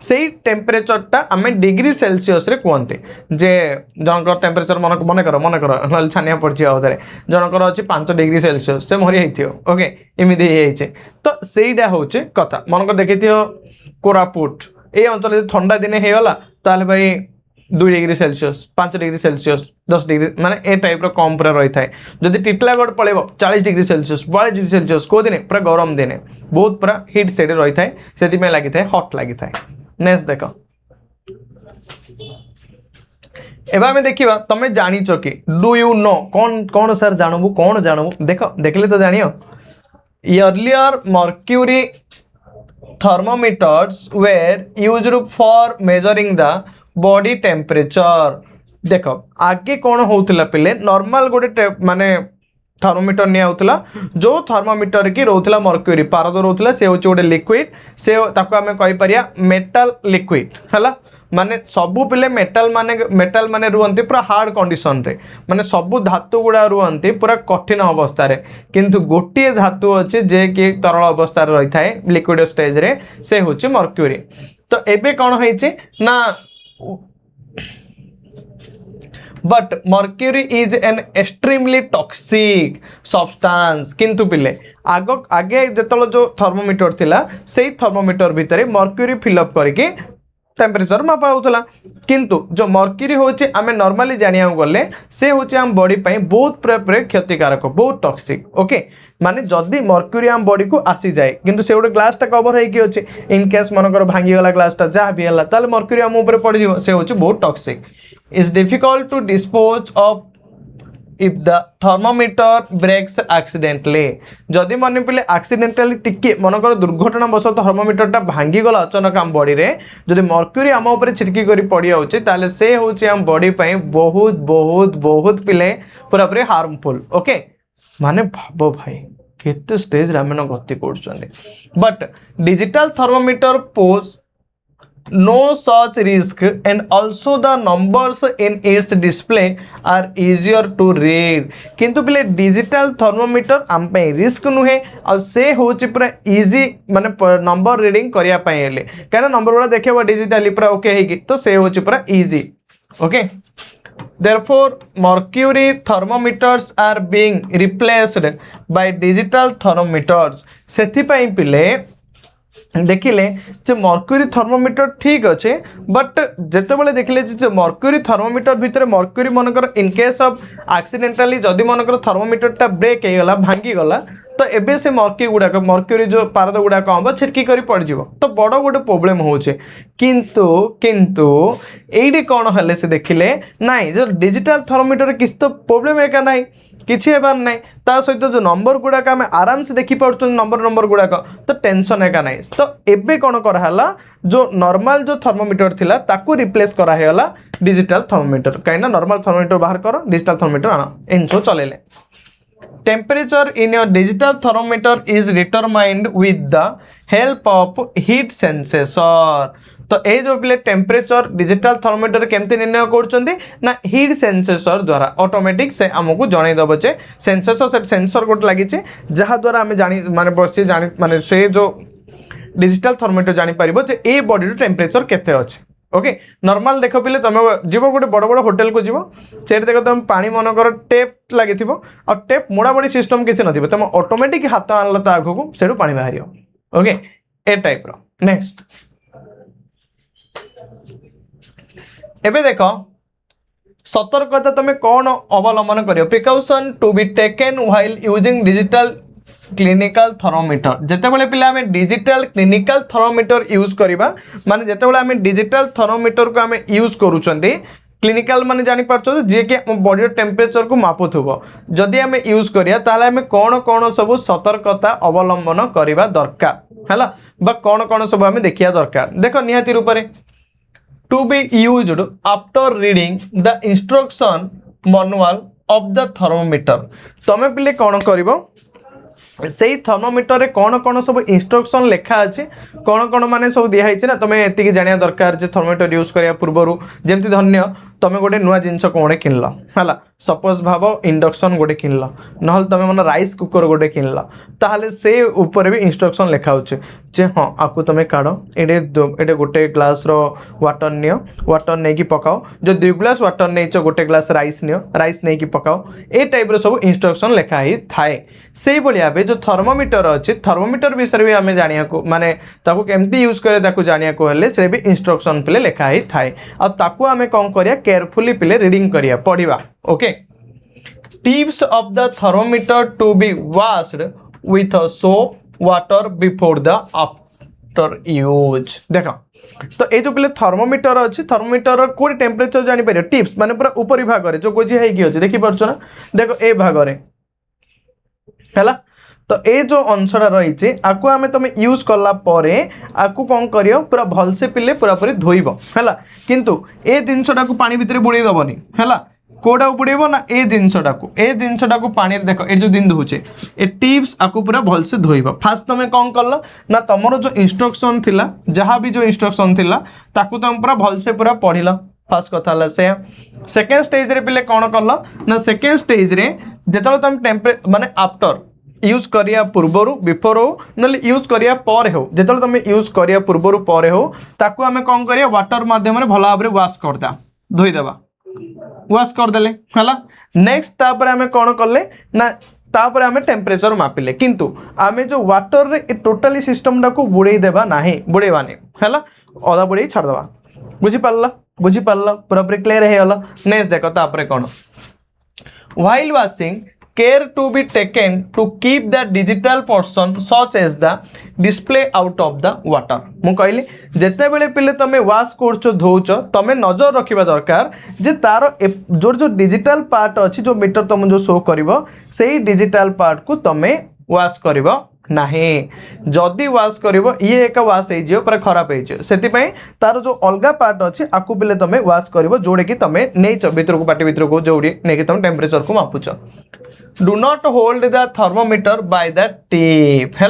से टेम्परेचरटा आम डिग्री सेल्सियस रे कहते जे जनकर टेम्परेचर मन कर छानिया पड़ी आउे जनकर अच्छी 5 डिग्री सेल्सियस से मरी जाइए ओके इमती तो सहीटा हूँ कथा मन कर देखी कोरापुट ये अंचल ठंडा दिने होगला ताल भाई 2 degree Celsius 5 degree Celsius 10 degree माने ए टाइप रो कम पूरा रही है जदि टिटलागढ़ पड़ेब 40 डिग्री सेल्सियस 42 डिग्री सेल्सियस को दिन पूरा गरम दिने बहुत पूरा हिट सेड रही है से लगी था हट लगी था नेक्स्ट देख एबा में देखिबा तमे जानिच कि डू यू नो कौन कौन सर जानबू कौन जानबू देख देखले तो जानियो earlier mercury thermometers were used for measuring the body temperature देख आगे कौन होउतला पिले नॉर्मल गोटे माने थर्मोमीटर निया होतला जो थर्मोमीटर की रोथला मर्क्यूरी पारद रोथला से होचे गोटे लिक्विड से ताको हमें कहि परिया मेटल लिक्विड हला माने सबु पिले मेटल माने रुहंती पूरा हार्ड कंडीशन रे माने सबु धातु गुडा रुहंती पूरा कठिन अवस्था रे किंतु गोटे धातु अछि जे कि तरल अवस्था रे रही थाए लिक्विड स्टेज रे से होचे मर्क्यूरी तो एबे कोन होइचे ना but mercury is an extremely toxic substance किंतु पिले आगे जेतलो जो थर्मोमीटर थिला सेही थर्मोमीटर भितरे मर्क्यूरी फिलअप करके टेम्परेचर मापा होता किंतु जो मर्क्यूरी होचे आमे नॉर्मली जानिया गले से होचे आम बॉडी पई बहुत पूरा क्षतिकारक बहुत टॉक्सिक ओके माने जदी मर्क्यूरी आम बॉडी को आसी जाए किंतु से गोटे ग्लास टा कवर होई कि होचे इन केस मनकर भांगी गला ग्लास टा जा भी हला ताले मर्क्यूरी आम ऊपर पड़ जिवो से होचे बहुत toxic is difficult to dispose of if the thermometer breaks accidentally जदि मन पे एक्सीडेंटली टिके मनकर दुर्घटना बस थर्मोमीटर टा भांगी गला अचानक आम बॉडी रे जदि मर्क्यूरी आम ऊपर छिटकी करी पड़ी जाउचे ताले से होचे आम बॉडी पई बहुत बहुत बहुत पिले पूरा पूरी हार्मफुल ओके माने भाबो भाई केते स्टेज रे आमे गति करछन but digital thermometer poses no such risk and also the numbers in its display are easier to read किंतु पिले डिजिटल थर्मोमीटर आम पे रिस्क नुहे और से होची पूरा इजी माने नंबर रीडिंग करिया पई हेले काना नंबर वाला देखिबा डिजिटली पूरा ओके हेगी तो से होची पूरा easy okay therefore mercury thermometers are being replaced by digital thermometers सेथि पई पिले देखिले जे मर्क्यूरी थर्मोमीटर ठीक अच्छे बट जिते देखिले जे मर्क्यूरी थर्मोमीटर भितर मर्क्यूरी मनकर इन केस ऑफ एक्सीडेंटली जदि मनकर थर्मोमीटर टा ब्रेक हो गला भांगी गला तो एबे से मर्क्यूरी जो पारद गुड़ाक हम छिटकी करी पड़ जिवो तो बड़ गोटे प्रोब्लेम होचे किंतु किंतु एडी कौन हेले से देखिले नाइ जो डिजिटल थर्मोमीटर किस तो प्रोब्लेम एका नाइ किसी हेबार नाइ ता सहित जो नंबर गुड़ाक आम आराम से देखि पारछन नंबर गुड़ाक तो टेंशन एका नाइ तो एबे कौन कराला जो नॉर्मल जो थर्मोमीटर थिला ताकू रिप्लेस करा हेला डिजिटल थर्मोमीटर कहीं ना नॉर्मल थर्मोमीटर बाहर करो डिजिटल थर्मोमीटर आना इनसो चलेले temperature in your digital thermometer is determined with the help of heat sensors. तो ये जो पिले टेम्परेचर डिजिटल थर्मोमीटर केमती निर्णय कर हीट सेंसेसर द्वारा ऑटोमेटिक से आमको जनईदेव जे सेंसेसर सेंसर गोटे लगी जहाँ द्वारा आम जानी माने बस जानी माने से जो डिजिटल थर्मोमीटर जापर जे ए बॉडी टेम्परेचर केते अच्छे। ओके नॉर्मल देख पिले तुम जीव गोटे बड़ बड़ होटेल को जीव से देख तुम पानी मनकर टेप लगी और टेप मोड़ा मोड़ी सिस्टम किसी न तुम ऑटोमेटिक हाथ आनल ता आगू से पानी बाहर। ओके ए टाइप रो नेक्स्ट एबे देख सतर्कता तुम कौन अवलंबन कर precaution to be taken while using digital clinical thermometer जितेबाला पिला आम डिजिटल क्लिनिकल थर्मोमीटर यूज करवा माने जितेबाला आम डिजिटल थर्मोमीटर को आम यूज करूछंती क्लिनिकल माने जानि पारछो जे कि बॉडी टेम्परेचर को मापुथुबो जदि आम यूज करिया ताले आम कौन कौन सब सतर्कता अवलंबन करवा दरकार हैला बा कौन कौन सब आम देखिया दरकार देखो निहाती रूप में to be used after reading the instruction manual of the thermometer तमे पिले कौन करिवो से थर्मोमीटर रे कौन कौन सब इंस्ट्रक्शन लिखा अच्छे कौन कौन माने सब दिखाई ना तुम्हें एति जाना दरकार जे थर्मोमीटर यूज करिया पूर्व जमती धन्य तुम गोटे नुआ जिनस कौन किनल है सपोज भाव इंडक्शन गोटे किनल ना तुम मन राइस कुकर गोटे किनल ताहले से ऊपर भी इंस्ट्रक्शन लिखा जे हाँ आपको तुम काढ़ ये गोटे ग्लास वाटर नियो वाटर नहीं पकाओ जो 2 ग्लास वाटर नहीं गोटे ग्लास राइस नियो राइस नहीं पकाओ ए टाइप सब इंस्ट्रक्शन लिखा ही थाए से भाव जो थर्मोमीटर अच्छे थर्मोमीटर विषय भी आम जाना माने ताको केमती यूज करे जाना हेल्ले से भी इंस्ट्रक्शन पिले लिखा ही थाए आम कौन करिया केयरफुली पिले रीडिंग करिया पढ़िबा। Okay tips of the thermometer to be washed with soap water before the after use देखो तो ये जो पिले थर्मोमीटर अच्छे थर्मोमीटर कोई टेम्परेचर जापर टिप्स माने पूरा ऊपरी भाग में जो गोजी है देखी पार्छ ना देखो ए भाग में है तो ये जो अंशटा रही आपको आम तुम यूज कला आपको कौन कर पूरा भलसे पिले पूरा पूरी धोइब है किंतु ए जिनसटा को पानी भितर बुड़े दबनी है कोटा बुड़ेब ना ए जिनसटा को पानी देख ये जो दिन धोचे ए टिप्स आपको पूरा भलसे धोइब फास्ट तुम कौन कल ना तुम जो इंस्ट्रक्शन थिला जहाँ भी जो इंस्ट्रक्शन थिला ताकू तुम पूरा भलसे पूरा पढ़िल फास्ट कथा से सेकेंड स्टेज रे पिले कौन कल ना सेकेंड स्टेज रे जेतले तुम टेम्परेचर माने आफ्टर यूज करिया पूर्वर बिफोर हो ना यूज करिया पर हो जेतले तुम यूज करिया पूर्वर पर हो ताकू आमे कौन करिया वाटर माध्यम रे भला भाबरे वॉश करदा धोई देबा वॉश कर देले हला नेक्स्ट तापर आमे कौन करले ना तापर आमे टेम्परेचर मापिले किंतु आमे जो वाटर रे टोटली सिस्टम डा को बुड़े देबा नाही बुड़ेबा नहीं हला अदा बुड़े छाड़ देबा बुझी पारला पूरा पूरी क्लियर हे गला। नेक्स्ट देखो तापर कौन while washing care to be taken to keep the digital portion such as the display out of the water मु कहली जेते बेले पिले तमे वॉश करछो धोउछो तमे नजर रखिबा दरकार जे तार जो डिजिटल पार्ट अछि जो मीटर तुम जो शो करिवो सेही डिजिटल पार्ट को तमे वॉश करिवो नहीं जदि वॉश करिवो ये एक वॉश हे जियो पर खराब हे जियो सेति पई तार जो अलगा पार्ट अछि आकु पिले तमे वॉश करिवो जोडे कि तमे नै भीतर को पार्टी भीतर को जोडी नै कि तमे टेम्परेचर को मापुछो do not hold the thermometer by the tip है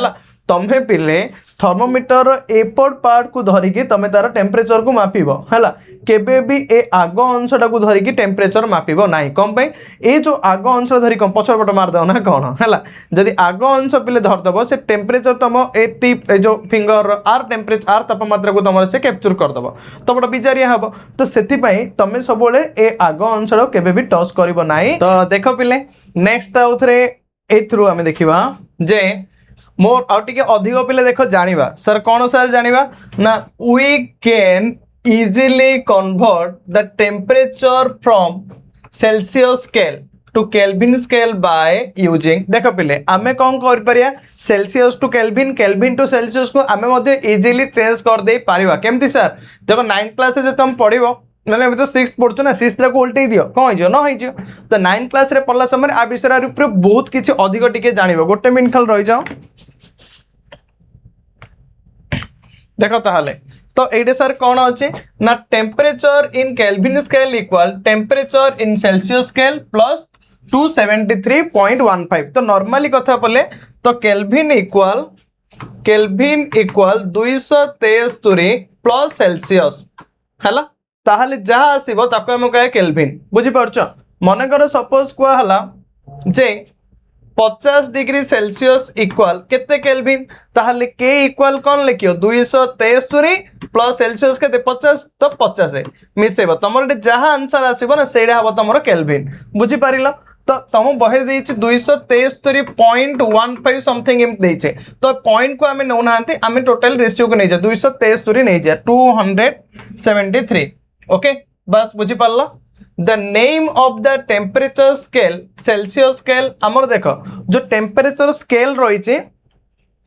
तमें पिले थर्मोमीटर एपट पार्ट को धरिकी तमें तार टेम्परेचर को मापिब है केबे भी ए आग अंशटा को धरिकी टेम्परेचर मापिब नहीं कम पे ए जो आग अंश धरिक पछर पट मारदेव ना कौन है जदि आग अंश पिले धरदेव से टेम्परेचर तुम ए टिप ए जो फिंगर आर टेम्परेचर आर तापमात्रा को तुम से कैप्चर करदेव तो बड़ा बिजारिया हम तो से तुम सब ए आग अंश केबे भी टच कर ना तो देख पिले नेक्स्ट आउथरे एथ्रु आम देखा जे मोर आउ टिके अधिक पिले देख जानिबा सर कौन सर जानिबा ना we can easily convert the temperature from Celsius scale to Kelvin scale by using देख पिले आमे कौन कर परिया Celsius to Kelvin Kelvin to Celsius को आमे मध्ये इजीली चेंज कर दे पारिबा केमती सर देखो 9th क्लास जे तुम पढ़िबो ना अभी तो 6th पढ़ु ना 6th को उल्टे दियो कौन हो न हो तो 9th क्लास रे पढ़ला समय आ विषय बहुत किसी अधिक टिके जानिबो गोटे मिनट खाली रही जाओ देखो ताहले तो ये सर कौन अच्छे ना temperature in kelvin scale equal temperature in Celsius scale plus 273.15 तो नॉर्मली कथा बोले तो केल्विन इक्वल 273 प्लस सेल्सियस हैला ताहले जहा आसीबो ताको हम कहे केल्विन बुझी पारछ मन कर सपोज को हला जे 50 डिग्री सेल्सियस इक्वल केते केल्विन ताहले के इक्वल कौन लिखियो 273 प्लस सेल्सियस केते 50 तो 50 है मिसेबो तमर जहा आंसर आसीबो ना सेडा हबो तमरो केल्विन बुझी पारिलो तो तुम बहे देछि 273.15 समथिंग एम देछे तो पॉइंट को हमें नौना आमे टोटल रेशियो को नहीं जा 273 नहीं जा 273 ओके बस बुझी पारलो the name of the temperature scale Celsius scale आमर देख जो टेम्परेचर स्केल रही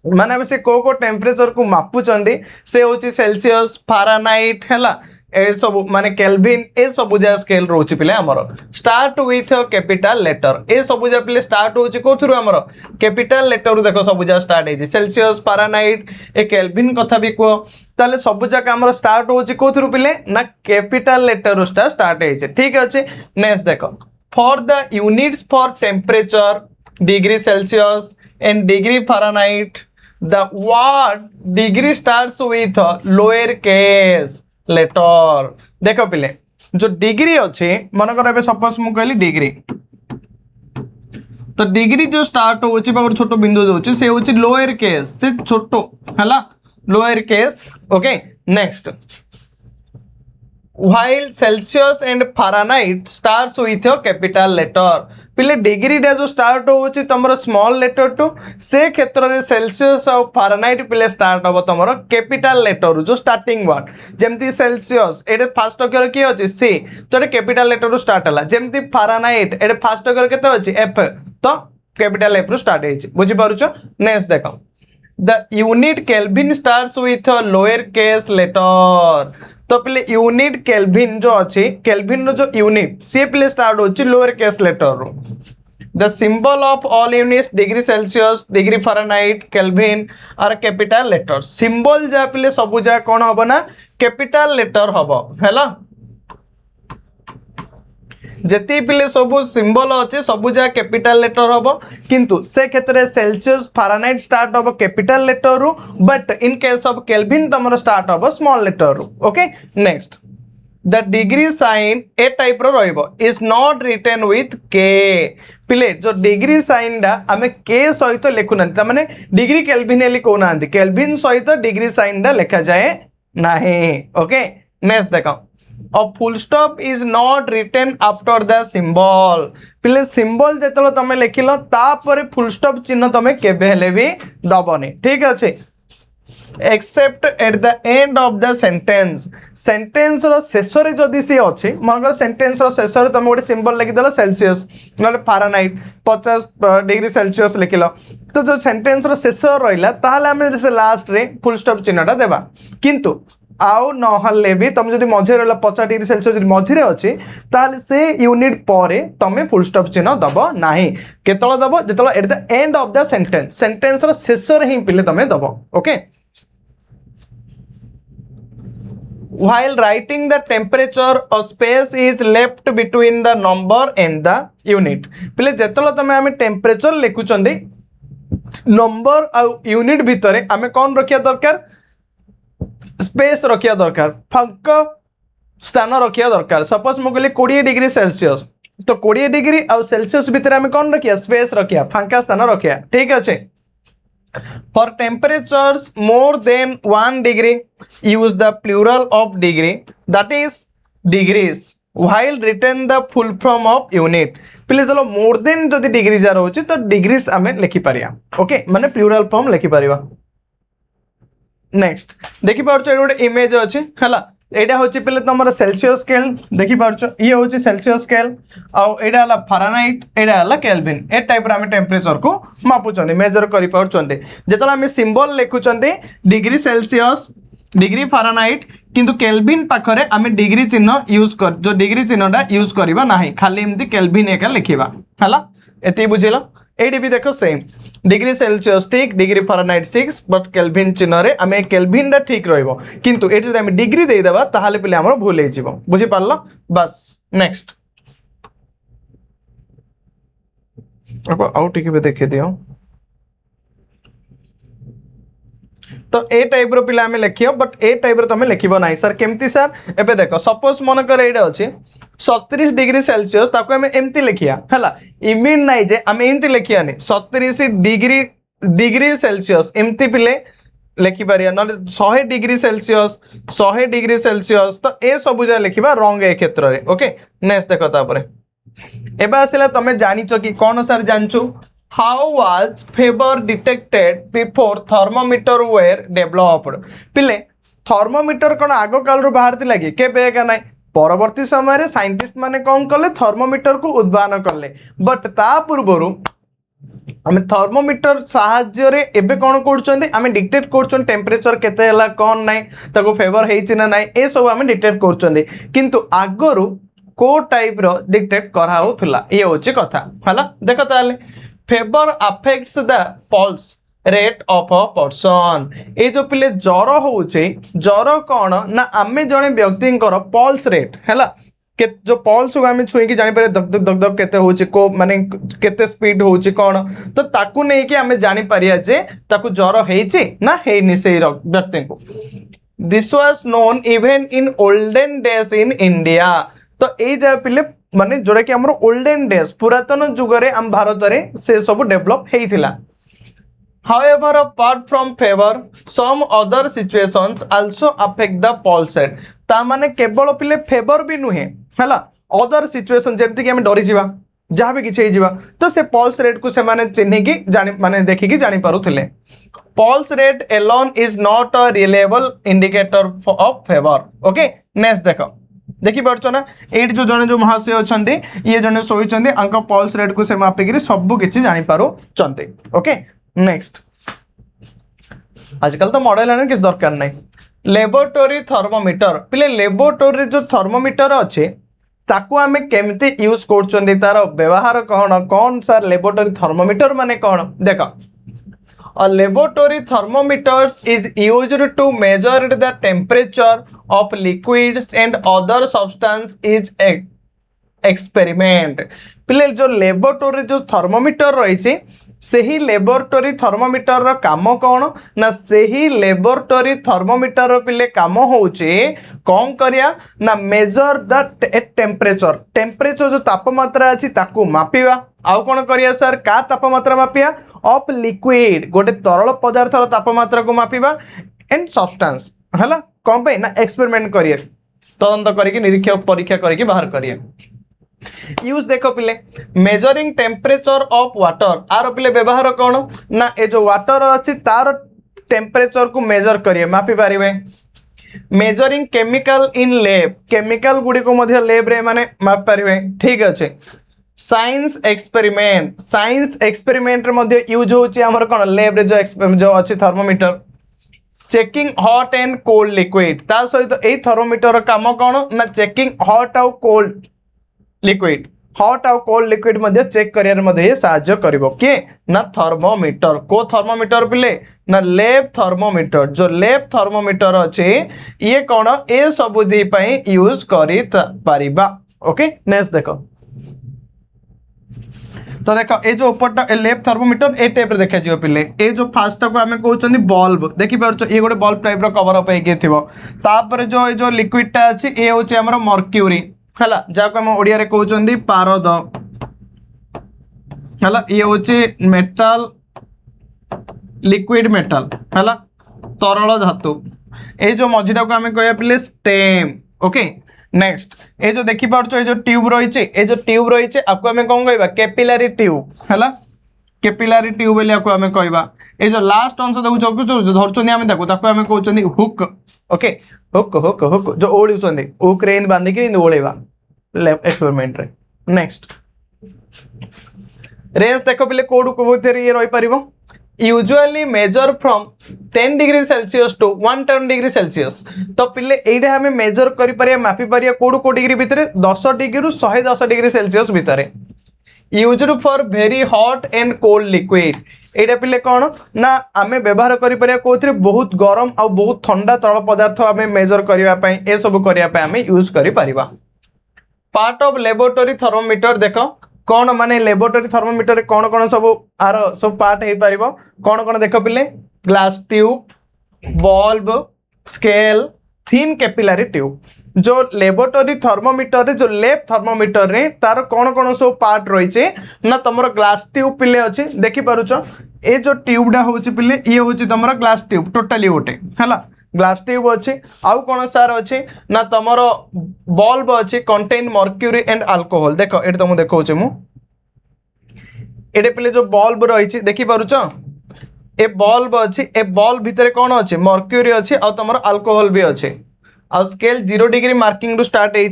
माने से को टेम्परेचर को मापुचंदी से होची सेल्सियस फारेनहाइट हैला ए सब माने केल्विन ए सब जा स्केल रोची पिले हमर स्टार्ट विथ कैपिटल लेटर ए सब जा पिले स्टार्ट होची कोथुरु हमर कैपिटल लेटर देखो सब जा स्टार्ट हे सेल्सियस फारेनहाइट ए केल्विन कथा भी को ताले सब जाक हमर स्टार्ट होची कोथुरु पिले ना कैपिटल लेटर स्टार्ट हे ठीक अछि नेक्स्ट देखो for the units for temperature degree Celsius and degree Fahrenheit the word degree starts with lower case letter देखो पिले जो डिग्री अच्छे मन कर सपोज मु कहली डिग्री तो डिग्री जो स्टार्ट होची बा छोटो बिंदु दोची से होची लोअर केस से छोटो हला lower case okay next while Celsius and Fahrenheit starts with a capital letter पिले डिग्री डे जो स्टार्ट होची तमरो स्मॉल लेटर टू से क्षेत्र रे सेल्सियस और फारेनहाइट पिले स्टार्ट हो तमरो कैपिटल लेटर जो स्टार्टिंग वर्ड जेमती सेल्सियस एडे फर्स्ट अक्षर की अछि सी तो एडे कैपिटल लेटर रू स्टार्ट हला जेमती फारेनहाइट एडे फर्स्ट अक्षर केते अछि एफ तो कैपिटल एफ रू स्टार्ट हेछि बुझी पारुछो नेक्स्ट देखो the unit Kelvin starts with a lower case letter तो पहले यूनिट केल्विन जो अच्छी केल्विन रो जो यूनिट सी पहले स्टार्ट होची लोअर केस लेटर रो the symbol of all units degree Celsius degree Fahrenheit Kelvin are capital letter symbol जा पहले सब जा कोन हबो ना कैपिटल लेटर हबो हैला जेती पिले सब सिंबल अच्छे सब जा कैपिटल लेटर हम किंतु से क्षेत्र सेल्सियस फारेनहाइट स्टार्ट हम कैपिटल लेटर रु but in case of Kelvin तमरो स्टार्ट हम स्मॉल लेटर रु okay next the degree sign ए टाइप रो रहइबो is not written with K पिले जो डिग्री साइन डा हमें के सहित लिखुना त माने डिग्री केल्विन एली कोना केल्विन सहित डिग्री साइन डा लिखा जाए नाही ओके नेक्स्ट देखो A full stop is not written after the symbol पिले सिंबल जेतलो तमे लिखिलो तापरे फुल स्टॉप चिन्ह तमे केबे हेले भी दबनी ठीक अछि except at the end of the sentence रो शेष रे जदी सी अछि मगर सेंटेंस रो शेष रे तमे गोटे सिंबल लिखि देलो सेल्सियस नले फारेनहाइट 50 डिग्री सेल्सियस लिखिलो तो जो सेंटेंस रो शेष रहिला ताहाले हम से लास्ट रे फुल स्टॉप चिन्हटा देबा किंतु आउ नहले भी तुम जब मझे रहा 50 डिग्री सेल्सियस मझे अच्छी ताहले से यूनिट पर तुम फुल स्टॉप चिन्ह दब ना केतल दब जो at the end of the sentence रो शेष ही पिले तुम दब okay while writing the temperature a space is left between the number and the unit पिले जेतल तुम आम टेम्परेचर लिखुचंदी नंबर आ यूनिट भितर आम कौन रखिया दरकार स्पेस रखिया दरकार फांक स्थान रखिया दरकार सपोज मु कहली 20 डिग्री सेल्सियस तो 20 डिग्री आ सेल्सियस भितर आम कौन रखिया स्पेस रखिया फांका स्थान रखिया ठीक अच्छे for temperatures more than 1 degree use the plural of degree that is degrees while written the full form of unit पिले चलो मोर देन जदि डिग्री जार होची तो डिग्रीज आमे लिखि परिया ओके माने प्लूरल फॉर्म लिखि परिबा नेक्स्ट देखि पारछो गोटे इमेज अछि हला एटा होची पिले तमरा सेल्सियस स्केल देखि पारछो ये होची सेल्सियस स्केल आ एटा हला फारेनहाइट एटा हला केल्विन ए टाइप रा हम टेम्परेचर को मापुचंदी मेजर करि पारछंदी जेतला हम सिंबल लिखुचंदी डिग्री सेल्सियस डिग्री फारेनहाइट किंतु केल्विन पाखरे आमे डिग्री चिन्ह यूज कर जो डिग्री चिन्हटा यूज करबा नाही खाली एमती केल्विन एका लिखिबा हला एती बुझिलो एडी भी देखो सेम डिग्री सेल्सियस ठीक डिग्री फारेनहाइट 6 बट केल्विन चिन्ह रे आमे केल्विन दा ठीक रहइबो किंतु एटी आमे डिग्री देइ देबा ताहाले पिले हमर भूल हे जिवो बुझि पारलो बस नेक्स्ट आउ टिके भी देखि दियो। तो ए टाइप रो पिला हमें लिखियो, बट ए टाइप रो तमे लिखिबो नाही सर केमती सर। एबे देखो सपोज मन कर एडे अछि 37 डिग्री सेल्सियस, ताको हमें एमती लिखिया हला। इमीन नाही जे हमें एमती लिखिया नहीं 37 डिग्री सेल्सियस एमती पिले लिखि पारिया, न 100 डिग्री सेल्सियस 100 डिग्री सेल्सियस। तो ए सब जा लिखिबा रंग ए क्षेत्र रे। ओके नेक्स्ट देखो तापरे एबा आसिला तमे जानिचो कि कोन सर जानचो how was fever detected before thermometer were developed. पिले थर्मोमीटर कोन आगो काल रो बाहर थी लागी केबे का नाही, परवर्ती समय रे साइंटिस्ट माने कोन कले थर्मोमीटर को उद्भावन करले। बट ता पूर्वरु आमे थर्मोमीटर साहाय्य रे एबे कोन करछन्ते आमे डिटेक्ट करछन टेम्परेचर केते हला कोन नाही, ताको फेवर हेछि ना नाही, ए सब आमे डिटेक्ट करछन्ते। किंतु आगरु को टाइप रो डिटेक्ट करा होथला ये होछि कथा हला। देखो ताले fever affects the pulse rate of a person. ए जो पिले ज्वर होउछि, ज्वर कोन ना आमे जणे व्यक्ति पल्स रेट हला के जो पल्स को आमे छुई कि जानि पारे धक धक धक धक केते होउछि को माने केते स्पीड होउछि कोन, तो ताकू नै कि आमे जानि पारिया जे ताकू ज्वर हेछि ना हेइनि सेही व्यक्ति को। This was known even in olden days in India. तो ए जा पिले माने जोड़ा कि हमरो ओल्डन डेज पुरातन जुग रे हम भारत रे से सब develop हेइथिला। However, apart from fever, some other situations also affect the pulse rate। ता माने केवल पिले फेवर भी नुहे हला, अदर सिचुएशन जेमति कि हम डरी जिवा जहाँ भी किछि जिवा तो से पल्स रेट को से माने चिन्हि कि जानि माने देखि कि जानि पारुथिले। Pulse rate alone is not a reliable indicator of fever. Okay next देखो देखि पारछो ना एट जो जने जो महाशय अछंती ये जने सोइछंती अंक पल्स रेट को से मापिगिरी सब किछि जानि पारो चंते। ओके नेक्स्ट आजकल तो मॉडल है किस दरकार नहीं। लेबोरेटरी थर्मोमीटर पिले लेबोरेटरी जो थर्मोमीटर अच्छे ताकू आमे केमती यूज करछंती, तार व्यवहार कौन कौन सर लेबोरेटरी थर्मोमीटर माने कौन देखो। A laboratory thermometers is used to measure the temperature of liquids and other substance is experiment। पिले जो लेबोरेटरी जो थर्मोमीटर रही सही लेबोरेटरी थर्मोमीटर रो काम कौन ना सही लेबोरेटरी थर्मोमीटर रो पिले काम होउचे कौन करिया ना मेजर द टेम्परेचर। टेम्परेचर जो तापमात्रा अछि ताकू मापिवा। आउ कौन करिया सर का तापमात्रा मापिया ऑफ लिक्विड गोटे तरल पदार्थ रो तापमात्रा को मापिवा एंड सब्सटेंस हला कौन पे ना एक्सपेरिमेंट करिए तदंत करिके निरीक्षक परीक्षा करिके बाहर करिए। यूज देखो पिले measuring temperature of water are पिले व्यवहार कौन ना ए जो वाटर अछि तार टेम्परेचर को मेजर करिए मापी पारिबे। Measuring chemical in lab chemical गुडी को मध्य लैब रे माने माप पारिबे ठीक अछि। साइंस एक्सपेरिमेंट रे मध्य यूज होछि हमर कोन लैब रे जो अछि thermometer. Checking hot and cold liquid ता सहित ए थर्मोमीटर काम कोन ना चेकिंग हॉट और कोल्ड लिक्विड हॉट और कोल्ड लिक्विड मध्य चेक करियर मध्य ये साहाय्य करिवो के ना थर्मोमीटर को थर्मोमीटर पिले ना लैब थर्मोमीटर। जो लैब थर्मोमीटर अछि ये कोन ए सब दी पई यूज करि परिबा। ओके नेक्स्ट देखो तो देखो ए जो ऊपरटा ए लैब थर्मोमीटर ए टाइप रे देखा जियो पिले ए जो फास्ट को हमें कहउछनी बल्ब देखि परछ ये गोटे बल्ब टाइप रो कवर अप हेके थिबो। तापर जो लिक्विड टा अछि ए होछि हमर मर्क्यूरी हला जाको हम ओडिया रे कहउछंदी पारद हला ये होछि मेटल लिक्विड मेटल हला तरल धातु ए जो मझिटा को हमें कहया पिले स्टेम। ओके नेक्स्ट ए जो देखि पारछ ए जो ट्यूब रहिছে ए जो ट्यूब रहिছে आपको हमें कोन कहबा कैपिलरी ट्यूब हला कैपिलरी ट्यूब बेले आपको हमें कहबा। ए जो लास्ट अंश देखु जो धरछनी हमें ताको हमें कहउछंदी हुक। ओके हुक हुक हुक जो ओळिउछंदी हुक रेन बांधी के ओळेबा लैब एक्सपेरिमेंट रे। नेक्स्ट रेंज देखो पिले कोड को भीतर ये रही परिबो usually measure from 10 degree Celsius to 110 degree Celsius. तो पिले एइडा हमें मेजर करि परिया मापी परिया कोड को डिग्री भीतर 10 डिग्री रु 110 डिग्री सेल्सियस भीतर। Used for very hot and cold liquid एइडा पिले कोन ना हमें व्यवहार करि परिया कोथरे बहुत गरम और बहुत ठंडा तरल पदार्थ हमें मेजर करिया पई ए सब करिया पई हमें यूज करि परिबा। पार्ट ऑफ लेबोरेटरी थर्मोमीटर देखो कौन माने लेबोरेटरी थर्मोमीटर रे कौन कौन सब आर सब पार्ट हो पार कौन कौन देख पिले glass tube bulb scale thin capillary tube जो लेबोरेटरी थर्मोमीटर रे जो लेब थर्मोमीटर रे तार कौन कौन सब पार्ट रही ना तुम ग्लास ट्यूब पिले अच्छे देखी पारुच ए जो ट्यूबटा हूँ पिले ये हूँ तुम ग्लास ट्यूब टोटाली गोटे है ग्लास ट्यूब अच्छे आउ कौन सार अच्छे ना तुम बल्ब अच्छे कंटेन मर्क्यूरी एंड अल्कोहल देख ये तुमको देखा मुझे पिले जो बल्ब रही देखी पारुच ए बल्ब अच्छी ए बल्ब भितर कौन अच्छे मर्क्यूरी अच्छे आ तुम अल्कोहल भी अच्छे आ स्केल 0 डिग्री मार्किंग रु स्टार्ट है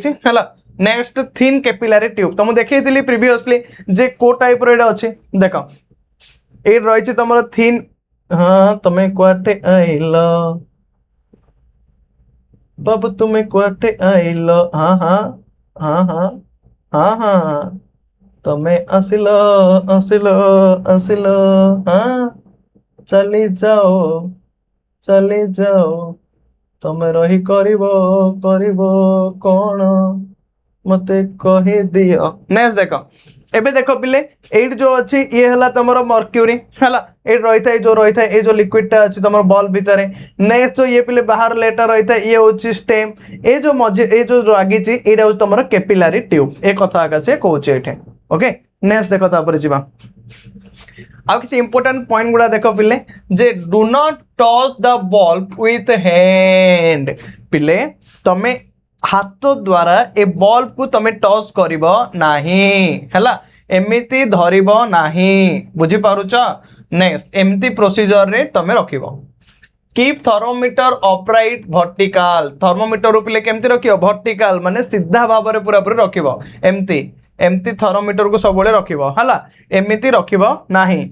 नेक्स्ट थिन कैपिलरी ट्यूब तुम देखी प्रीवियसली जे को टाइप रो अच्छे देख ये रही तुम थिन हाँ तुम्हें कुआटे आइल बाबू तुम्हें कुआटे आइल हाँ हाँ हाँ हाँ हाँ हाँ तुम्हें आसिल आसिल आसिल हाँ चली जाओ तमे रही करिबो कौन मते कहि दियो नेक्स्ट देखो एबे देखो पिले एट जो अच्छी ये हला तुमरो मर्क्यूरी हला एट रही था जो रही था ये जो लिक्विडटा अच्छी तुम बल्ब भितर नेक्स्ट जो ये पिले बाहर लेटर रही था ये होची स्टेम ये जो मजे ये जो लागी छि एटा हो तुमरो कैपिलरी ट्यूब ए कथा आका से कहूचे एठे ओके नेक्स्ट देखो तापर जिबा आउ किसी इंपोर्टेंट पॉइंट गुड़ा देखो पिले जे do not touch the bulb with hand पिले तमे हाथ द्वारा ए बल्ब को तमे टच करिबो नाही हैला एमिति धरिबो नाही बुझी पारुच नेक्स्ट एमिति प्रोसीजर रे तमे रखिबो keep thermometer upright vertical thermometer पिले केमति रखिबो वर्टिकल माने सीधा भाव रे पूरा पूरी रखिबो एमिति एमती थर्मोमीटर को सब रखिबो हला एमिति रखिबो नाही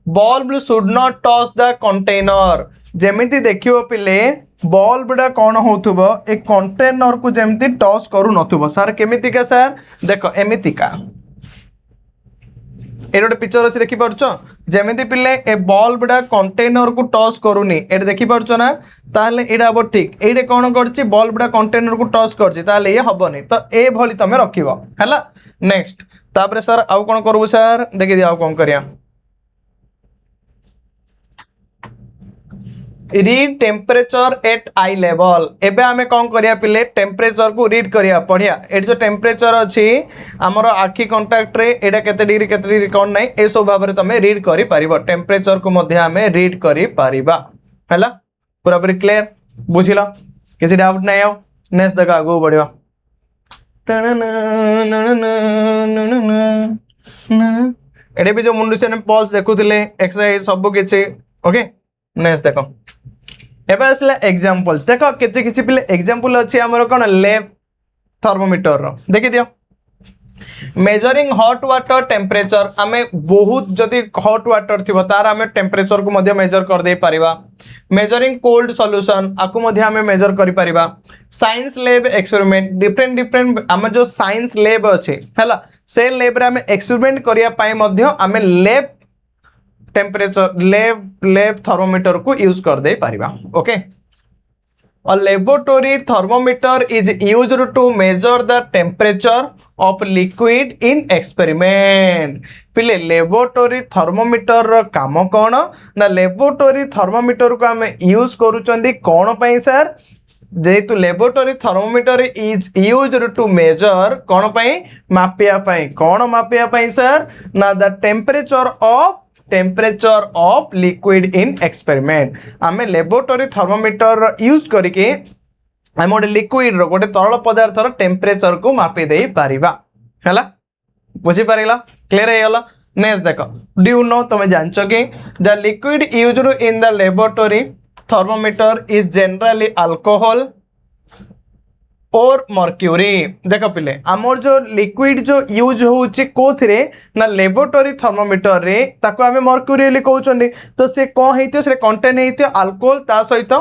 bulb should not touch the container जेमिति देखिबो पिले बल्ब डा कौन होथुबो ए कंटेनर को जेमिति टच करू नथुबो सर केमितिका सर देखो एमितिका ए गोटे पिक्चर अच्छे देखी पार्छ जेमिति पिले ए बल्ब डा कंटेनर को टच करूनी ए देखी पार्छ ना ताहले एडा अब ठीक एडे कौन करछि बल्ब डा कंटेनर को टच करछि ताहले ये हबनी तो ए भली तमे रखिबो हैला नेक्स्ट तापरे सर आउ कोन करबो सर देखि दिया आउ कोन करिया read temperature at eye level एबे आमे कौन करिया पिले टेम्परेचर को रीड करिया पढ़िया एट जो टेम्परेचर अच्छी आमर आखि कंटाक्ट रे एटा केते डिग्री कौन नहीं ए सब भाव में तुम रीड करि परिबो टेम्परेचर को मध्य आमे रीड करि परिबा हैला पूरा पूरी क्लियर बुझिला किसी डाउट नहीं हो नेक्स्ट देखा आगो बढ़िया एडे भी जो मुंडू से पल्स देखुथिले एक्सरसाइज सब किछि ओके नेक्स्ट देखो एबे असला एग्जांपल्स देखो किछि किछि पिले एग्जांपल अछि हमर कोन लैब थर्मोमीटर रो देखि दियो मेजरिंग हॉट वाटर टेम्परेचर आमे बहुत जदि हॉट वाटर थिबो तार आमे टेम्परेचर को मध्य मेजर कर दे परिबा मेजरिंग कोल्ड सॉल्यूशन आकु मध्य आमे मेजर करि परिबा साइंस लैब एक्सपेरिमेंट डिफरेंट आमे जो साइंस लैब अछि हला से लैब रे आमे एक्सपेरिमेंट करिया पाए मध्य आमे लैब टेम्परेचर लैब थर्मोमीटर को यूज कर दे पारिबा okay a laboratory thermometer is used to measure the temperature of liquid in experiment पिले लेबोरेटरी थर्मोमीटर रो काम कोन ना लेबोरेटरी थर्मोमीटर को हम यूज करूचंदी कोन पई सर जेतु laboratory thermometer is used to measure कोन पई मापिया पई कोन मापिया पई सर ना the temperature of liquid in experiment आमे लेबोरेटरी थर्मोमीटर यूज करके आम गोटे लिक्विड रो गोटे तरल पदार्थ रो टेम्परेचर को मापी दे पारिबा हैला बुझी पारिला क्लियर हे गला नेक्स्ट देखो डू यू नो तुम जानछो कि the liquid used in the laboratory thermometer is generally alcohol और मर्क्यूरी देख पिले आमर जो लिक्विड जो यूज होची कोथिरे ना लेबोरेटरी थर्मोमीटर रे ताको आमे मर्क्यूरी ले कहउचंदी तो से कोन हेतियो से कंटेन हेतियो अल्कोहल ता सहित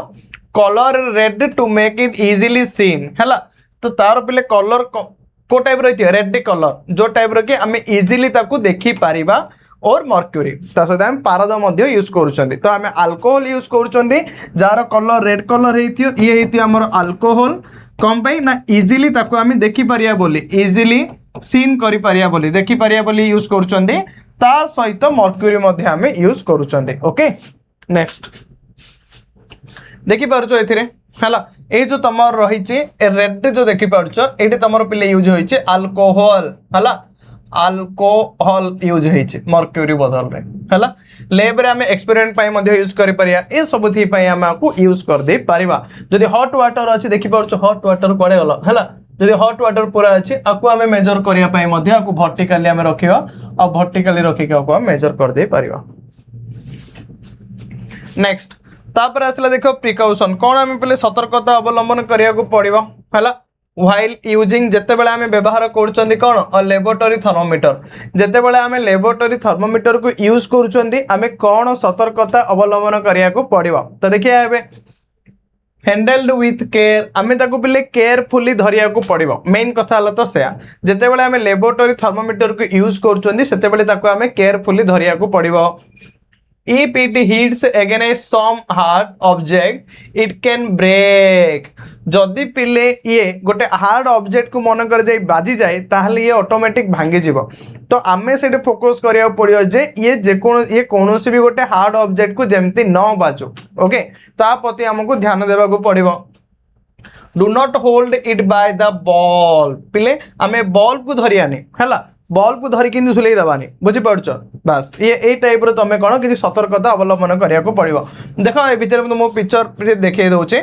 colour red to make it easily seen हैला तो तार पिले कलर को टाइप रहितियो रेड कलर जो टाइप रो कि आमे इजीली ताको देखि पारिबा और मर्क्यूरी ता सहित आमे पारद मध्य यूज करूचंदी तो आमे अल्कोहल यूज करूचंदी जार कलर रेड कलर हेतियो ये हेतियो हमर अल्कोहल कम पाई ना इजीली ताको आमे देखि पारिया बोली इजीली सीन करि परिया बोली देखि परिया बोली यूज करूचंदी ता सहित मर्क्यूरी मध्ये आमे यूज करूचंदी ओके नेक्स्ट देखि पारुचो एथिरे हला ए जो तमर रहिचे ए रेड जो देखि पारुचो एठी तमर पिले यूज होइचे अल्कोहल हला अल्कोहल यूज होइचे मर्क्यूरी बदल रे हला लैब रे आमे एक्सपेरिमेंट पाई मध्ये यूज करि परिया ए सब थी पाई आमे को यूज कर दे परिबा जदि हॉट वाटर अछि देखि पारुचो हॉट वाटर कोडे गलो हला जदि हॉट वाटर पूरा अछि आकु आमे मेजर करिया पाई मध्ये आकु वर्टिकली आमे रखिबा आ वर्टिकली रखि के आकु मेजर कर दे परिबा नेक्स्ट तापर आसला देखो प्रिकॉशन कोन आमे पहले सतर्कता अवलंबन करिया को पड़िबो हला व्हाइल यूजिंग जते बेले आमे व्यवहार करचंदी कोन अ लेबोरेटरी थर्मोमीटर जते बेले आमे लेबोरेटरी थर्मोमीटर को यूज करचंदी आमे कोन सतर्कता अवलंबन करिया को पड़िबो तो देखिए एबे हैंडल्ड विथ केयर आमे ताको पहले केयरफुली धरिया को पड़िबो मेन कथा हला तो सेया जते बेले आमे लेबोरेटरी थर्मोमीटर को यूज करचंदी सेते बेले ताको आमे केयरफुली धरिया को पड़िबो If it hits against some hard object, it can break. जदि पिले ये गोटे हार्ड ऑब्जेक्ट को मन कर जाई बाजी जाए ताहले ये ऑटोमेटिक भांगी जीवो तो आमे सेटे फोकस करिया पड़ियो जे ये कोनोसी भी गोटे हार्ड ऑब्जेक्ट को जेमती न बाजो ओके ता प्रति हमको ध्यान देबा को पड़िबो do not hold it by the ball पिले आमे बॉल को धरियानी हला बॉल को धरी किंतु सुलेई दबानी बुझी पड़छो बस ये ए टाइप रो तमे कोन किसी सतर्कता अवलंबन करिया को पड़िबो देखो ए भीतर मो पिक्चर देखे दोचे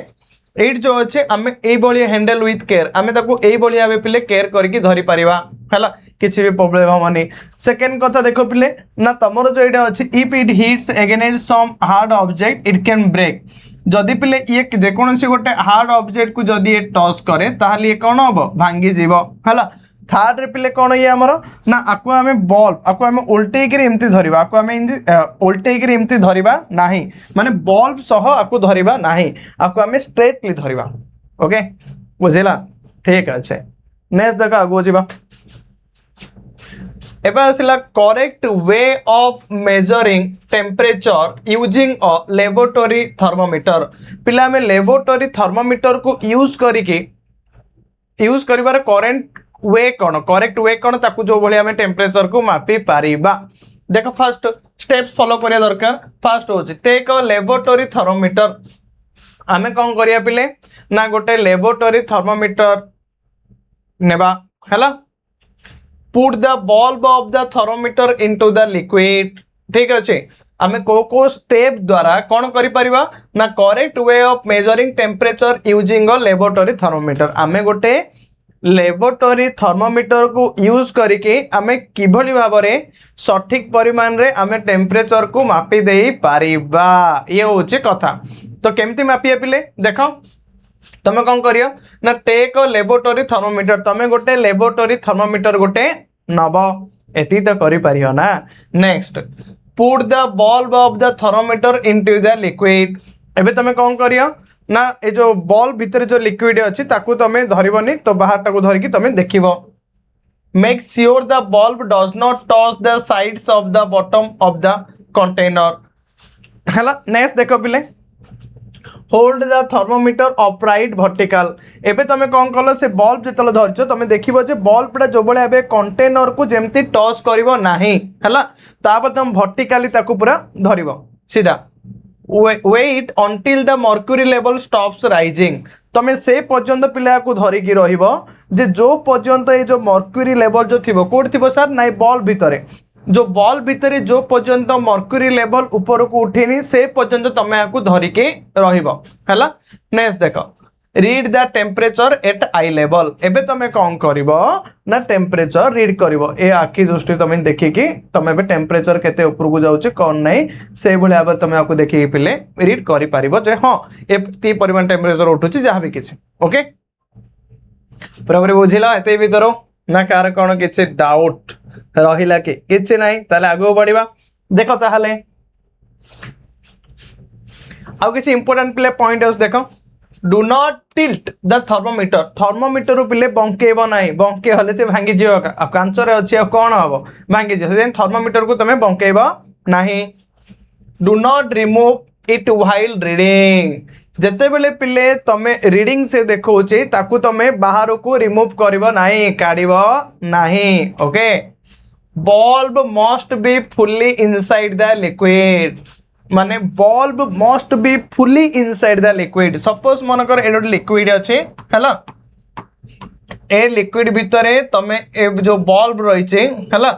एट जो अच्छे आमे ए बळी हैंडल विथ केयर आमे ताको ए बळी आबे पिले केयर करके धरी परिबा हला किछि भी प्रॉब्लम हमनी सेकंड कथा देखो पिले ना तमरो जो एटा अछि if it hits against some hard object it can break जदि पिले ये जे कोनसी गोटे हार्ड ऑब्जेक्ट को जदि ये टच करे ताहले ये कोन हबो भांगी जीवो हला थर्ड रे पिले कोन ये हमरो ना आकु आमे बॉल आकु आमे उल्टे करी एमती धरिबा आकु आमे उल्टे करी एमती धरिबा नाही माने बॉल सह आकु धरिबा नाही आकु आमे स्ट्रेटली धरिबा ओके बुझिला ठीक अछि नेक्स्ट देखा आगु जिबा एबा आसिला correct way of measuring temperature using a laboratory thermometer पिला में लेबोरेटरी थर्मोमीटर को यूज करिबार करेक्ट वे कौन ताकू जो भले हमें टेम्परेचर को मापी पारिबा देखो फर्स्ट स्टेप्स फॉलो करिया दरकार फर्स्ट होची टेक अ लेबोरेटरी थर्मोमीटर आमे कौन करिया पिले ना गोटे लेबोरेटरी थर्मोमीटर नेबा हला put the bulb of the thermometer into the liquid ठीक अछि आमे को स्टेप द्वारा कौन करि परिबा ना correct way of measuring temperature using a laboratory thermometer आमे गोटे लेबोरेटरी थर्मोमीटर को यूज करके आमे किभली भाबरे सठिक परिमाण रे आमे टेम्परेचर को मापी देई पारिबा ये होचे कथा तो केमती मापिया पिले देखो तमे कौन करियो ना टेक अ लेबोरेटरी थर्मोमीटर तमे गोटे लेबोरेटरी थर्मोमीटर गोटे नब एती तो करि परियो ना next put the bulb of the thermometer into the liquid एबे तमे कौन करियो ना ए जो बॉल भीतर जो लिक्विड अछि ताकू तमे धरिबनी तो बाहर टाकू धरिकी तमे देखिबो make sure the bulb does not touch the sides of the bottom of the container हला नेक्स्ट देखो पिले hold the thermometer upright vertical एबे तमे कोन कलो से बल्ब जेतल धरछो तमे देखिबो जे बल्ब जो बळे एबे कंटेनर को जेमती टच करिवो नाही हला तापर तम वर्टिकली ताकू पूरा धरिबो सीधा wait until the mercury level stops rising तमे से पर्यंत पिला को धरी की रहिबो जे जो पर्यंत ए जो मर्क्यूरी लेवल जो थिबो कोड थिबो सर नाइ बॉल भितरे जो बॉल भितरे जो पर्यंत मर्क्यूरी लेवल ऊपर को उठेनी से पर्यंत तमे आकु धरी के रहिबो हला नेक्स्ट देखो read the temperature eight eye level एबे तमे कौन करिवो ना टेम्परेचर रीड करिवो ए आखि दृष्टि तमे देखि कि तमे बे टेम्परेचर केते ऊपर को जाउची कोन नै से भले आबर तमे आकु देखि पिले रीड करि पारिबो जे हां एती परिमाण टेम्परेचर उठुची जहा भी किछि ओके बराबर बुझिला एते भीतर ना कार कोन किछि डाउट रहिला कि किछि नै ताले आगो बढ़िबा देखो ताहाले आउ किछि इंपोर्टेंट प्ले पॉइंट है देखो do not tilt the thermometer thermometer पिले बंकेब नाही बंके हले से भांगी जियो आ कांचरे अछि कोन हबो भांगी जियो देन थर्मोमीटर को तमे बंकेब नाही do not remove it while reading जिते बेले पिले तमे रीडिंग से देखौचे ताकू तमे बाहर को रिमूव करिवो नाही काढिवो नाही okay bulb must be fully inside the liquid माने bulb must be fully inside the liquid suppose मनकर एडो लिक्विड अछि हला ए लिक्विड भितरे तमे ए जो बल्ब रहिছে हला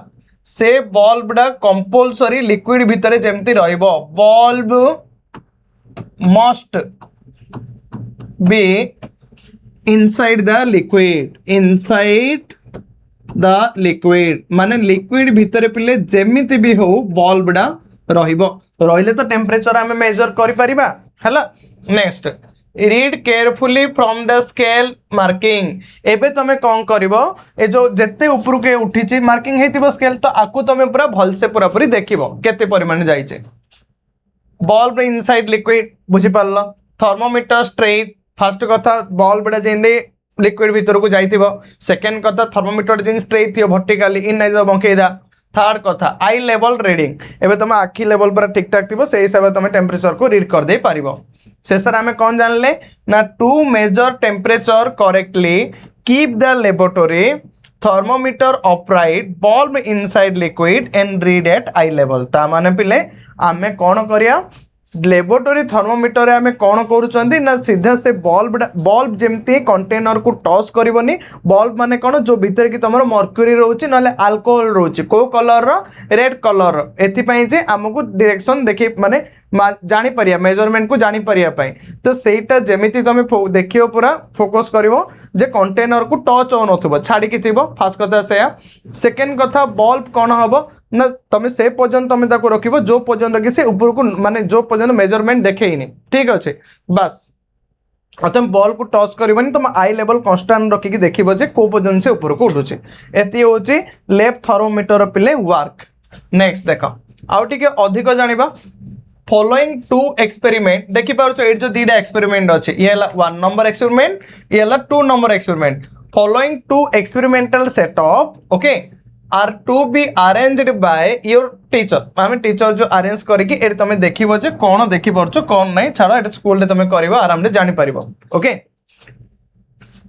से बल्ब डा कंपल्सरी लिक्विड भितरे जेमती रहइबो bulb must be inside the liquid माने लिक्विड भितरे पिले जेमिति भी हो बल्ब डा रहिबो रहिले तो टेम्परेचर आमे मेजर करि परिबा हला next read carefully from the scale marking एबे तमे कोन करिवो ए जो जेते ऊपर के उठिची मार्किंग हेतिबो स्केल तो आकु तमे पूरा भल से पूरा पूरी देखिबो केते परिमाण जाइचे बल्ब इनसाइड लिक्विड बुझी पारलो थर्मोमीटर स्ट्रेट फर्स्ट कथा बल्ब डा जेंदे लिक्विड भीतर को जाइथिबो सेकंड कथा थर्मोमीटर जिन स्ट्रेट थियो वर्टिकली इन नाइज बंकेदा थर्ड कथा आई लेवल रीडिंग एबे तुम आखि लेवल पर ठीक ठाक थिबो सेही हिसाब तुम टेम्परेचर को रीड कर दे पारिबो शेषर आमे कोन जानले ना to measure temperature correctly keep the laboratory thermometer upright bulb inside liquid and read at eye level ता माने पिले आमे कोन करिया लेबोरेटरी थर्मोमीटर रे आमे कोन करूचंदी ना सीधा से बल्ब जेमती कंटेनर को टॉस करिवनी बल्ब माने कोन जो भीतर की तमरो मर्क्यूरी रहउची नले अल्कोहल रहउची को कलर रो रेड कलर रो एथि पई जे हमकु डायरेक्शन देखि माने जानी परिया मेजरमेंट को जानी परिया पई तो सेटा जेमिति तमे देखियो पूरा फोकस करिवो जे कंटेनर को टच ऑन होथबो छाडी की थिबो फर्स्ट कथा से सेकंड कथा बल्ब कोन हबो ना तमे से पर्यंत तमे ताको रखिबो जो पर्यंत कि से ऊपर को माने जो पर्यंत मेजरमेंट देखेइनी ठीक अछि बस तुम बॉल को टच करबनी तुम आई लेवल कांस्टेंट रखी देखिबो जे को पर्यंत से ऊपर को उठुचे एति होची लेफ्ट थर्मोमीटर पिले वर्क नेक्स्ट देखो आउ टिके अधिक जानिबा फॉलोइंग टू एक्सपेरिमेंट देखि पारछो ए जो दीडा एक्सपेरिमेंट अछि ये हला 1 नंबर एक्सपेरिमेंट ये हला 2 number experiment following to experimental setup okay are to be arranged by your teacher आम टीचर जो अरेंज करके एट तुम देखिबो जे कोन देखि परछो कोन नै छाड़ो एट स्कूल रे तुम करबो आराम रे जानि परिबो okay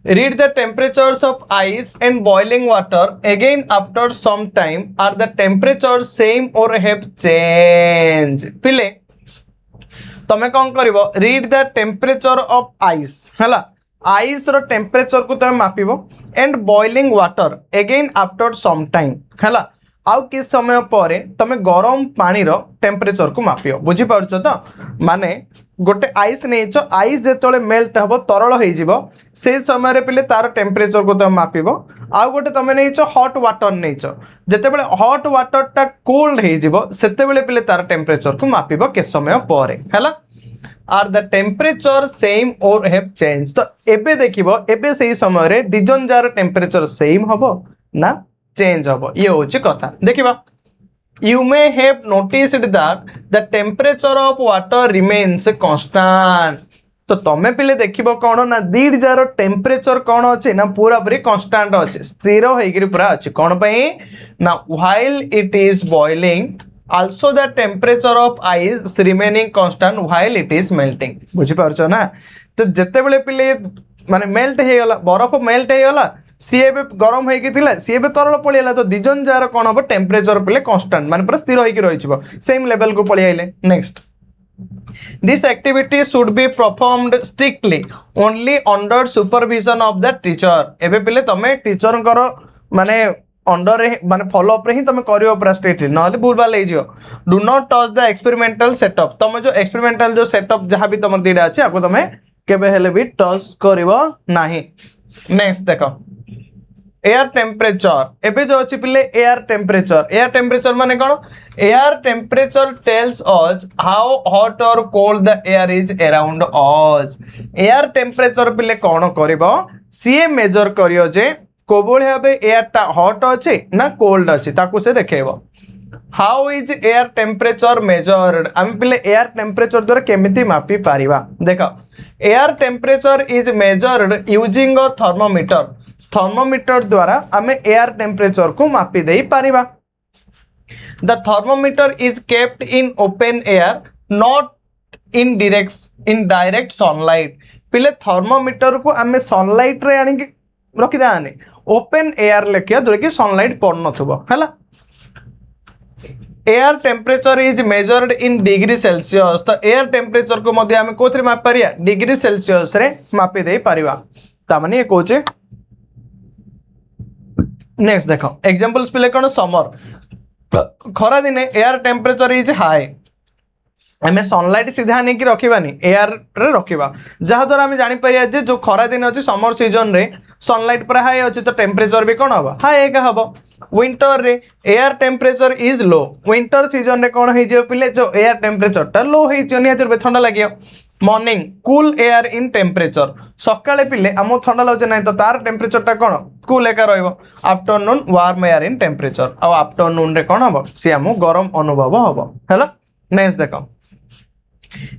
read the temperatures of ice and boiling water again after some time are the temperatures same or have changed पिले तमे कोन करबो read the temperature of ice हला आइस रो टेम्परेचर को तमे मापिबो and boiling water again after some time हला आउ किस समय पर तमे गरम पानी रो टेम्परेचर को मापियो बुझी पारछो तो माने गोटे आइस नेचो आइस जेतोले मेल्ट हबो तरल होई जिवो से समय रे पिले तार टेम्परेचर को तमे मापिबो आउ गोटे तमे नेचो हॉट वाटर नेचो जेते बेले हॉट वाटर टा कोल्ड होई जिवो सेते बेले पिले तार टेम्परेचर को मापिबो के समय पर हला आर द टेम्परेचर सेम और हैव चेंज तो एबे देखिबो एबे सेही समय रे दिजन जार टेम्परेचर सेम हबो ना चेंज हबो ये होची कथा देखिबा you may have noticed that the temperature of water remains constant तो तमे पिले देखिबो कोन ना दीड जार टेम्परेचर कोन अछि ना पूरा पूरी कांस्टेंट अछि स्थिर होइगिरी पूरा अछि कोन पई ना while it is boiling also the temperature of ice remaining constant while it is melting बुझी पारछो ना तो जते बेले पिले माने मेल्ट हे गला बरफ मेल्ट हे गला सी एबे गरम होई कि थिला सी एबे तरल पळियाला तो दिजन जार कोन हो टेम्परेचर पिले कांस्टेंट माने पूरा स्थिर होई कि रहिछबो सेम लेवल को पळि आइले next this activity should be performed strictly only under supervision of the teacher एबे पिले तमे टीचर करो माने अंडर माने फॉलो अप रे ही तमे करियो पूरा स्ट्रेटली नहले भूल भाल ले जियो do not touch the experimental setup तमे जो एक्सपेरिमेंटल जो सेटअप जहां भी तमर दीडा अछि आको तमे केबे हेले भी टच करिवो नाही नेक्स्ट देखो एयर टेम्परेचर एबे जो अछि पिले एयर टेम्परेचर माने कोन air temperature tells us how hot और cold the air is around us air temperature पिले कोन करिवो सीए मेजर करियो जे कोबोले हबे एयर ता हॉट अछि ना कोल्ड अछि ताकू से देखेबो how is air temperature measured हम पिले एयर टेम्परेचर द्वारा केमिति मापी पारिबा देखो air temperature is measured using a thermometer द्वारा हमें एयर टेम्परेचर को मापी दे पारिबा the thermometer is kept in open air not in direct sunlight पिले थर्मोमीटर को आम सनलाइट रे आनी रखिदानी ओपन एयर लेखिया जो कि सनलाइट पड़ नला air temperature is measured in degree Celsius तो एयर टेम्परेचर को मध्य आम कोथरे मापि पारिया डिग्री सेल्सियस रे मापि दे पारिबा ता माने ये कहूचे नेक्स्ट देखो एग्जांपल्स पिले कोन समर खरा दिने एयर टेम्परेचर इज हाई आम सनलाइट सीधा नहीं कि रखिबानी एयर रे रखिबा जहा द्वारा आम जानि परिया जे जो खरा दिन अछि समर सीजन रे सनलाइट पर हाई अछि तो टेम्परेचर भी कोन हबो हाई एका हबो विंटर रे air temperature is low winter season रे कोन हे जे पिले जो एयर टेम्परेचर टा लो हे जे निहातिर ठंडा लागियो morning cool air in temperature सकाळे पिले आम ठंडा लागछ नै तो तार टेम्परेचर टा कोन कूल एका रहइबो afternoon warm air in temperature आ आफ्टरनून रे कोन हबो से आम गरम अनुभव हबो हेलो नेक्स्ट देखो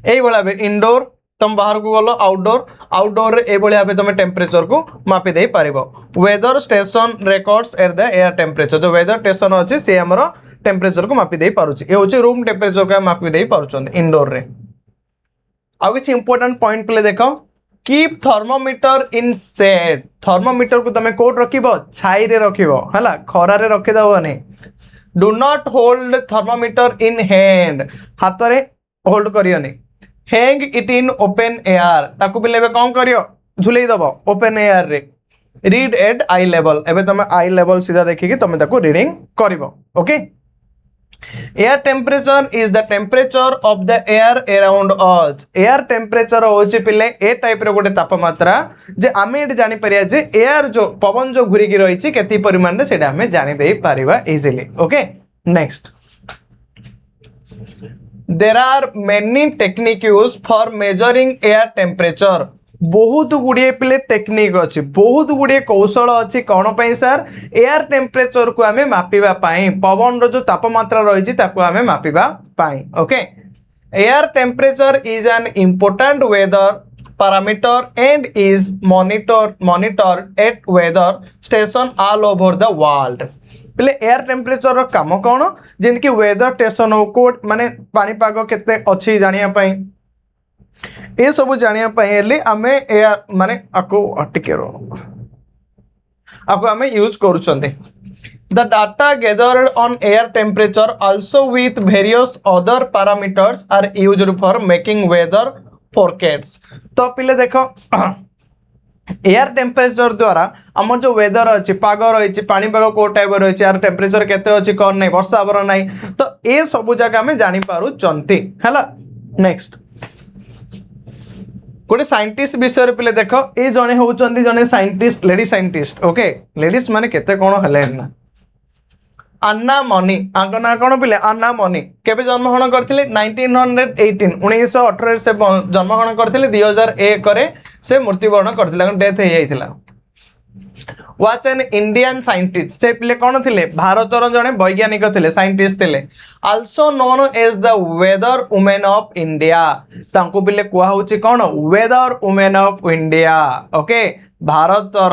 एई बळा बे इंडोर तुम बाहर को गलो आउटडोर रे ए बळिया बे तुम टेम्परेचर को मापि दे पारिबो weather station records at the air temperature जो वेदर स्टेशन अछि से हमरो टेम्परेचर को मापि दे पारुछि ए होछि रूम टेम्परेचर को मापि दे पारुछन इंडोर रे आ किछ इंपोर्टेंट पॉइंट प्ले देखो कीप थर्मोमीटर इन शेड थर्मोमीटर को तुम कोट रखिबो छाई रे रखिबो हला खरा रे रखि दबोनी do not hold thermometer in hand हाथ रे होल्ड करियोनी hang it in open air ताकू भी लेबे कौन करियो झुलेई दबो ओपन एयर रे रीड एट आई लेवल एबे तुम आई लेवल सीधा देखिके तुम ताकू रीडिंग करिवो okay air temperature is the temperature of the air around us air temperature होची पिले ए टाइप रे गोटे तापमात्रा जे आमे एट जानि परिया जे एयर जो पवन जो घुरी की रहिछि केति परिमाण रे सेटा आमे जानि देई परिबा easily okay next there are many technique used for measuring air temperature बहुत गुड़िए पिले टेक्निक अच्छी बहुत गुड़िए कौशल अच्छी कौन पाई सर एयर टेम्परेचर को आमे मापिबा पाई पवन रो जो तापमात्रा रही ताको आमे मापिबा पाई okay air temperature is an important weather parameter and is monitored at weather station all over the world पहले एयर टेम्परेचर रो काम कौन जिन की वेदर स्टेशन हो कोड माने पानी पाग केते अच्छी जानिया पाई ए सब जानिया पाई एली आमे एयर माने आको टिके रो आको आमे use करूछंते The data gathered on air temperature also with various other parameters are used for making weather forecasts तो पिले देखो एयर टेम्परेचर द्वारा आम जो वेदर अच्छी पाग रही पानीपाग को टाइप रही यार टेम्परेचर केते अच्छी कौन नहीं वर्षा हबर नहीं तो ये सब जगह आम जानी पारुचंती हैला नेक्स्ट गोटे साइंटिस्ट विषय रे पिले देखो ये जने होउचंती जने scientist lady scientist okay ladies माने केते कोन हले ना अन्ना मनी आंक ना कौन पिले अन्ना मनी केबे जन्मग्रहण करथिले 1918 1918 से जन्मग्रहण करथिले 2001 रे से मृत्युवरण करथिले डेथ हे जाइथिला वाच एन इंडियन साइंटिस्ट से पिले कौन थिले भारतर जने वैज्ञानिक थिले साइंटिस्ट थिले also known as the weather women of India तांको पिले कुआ होची कौन weather women of India okay भारतर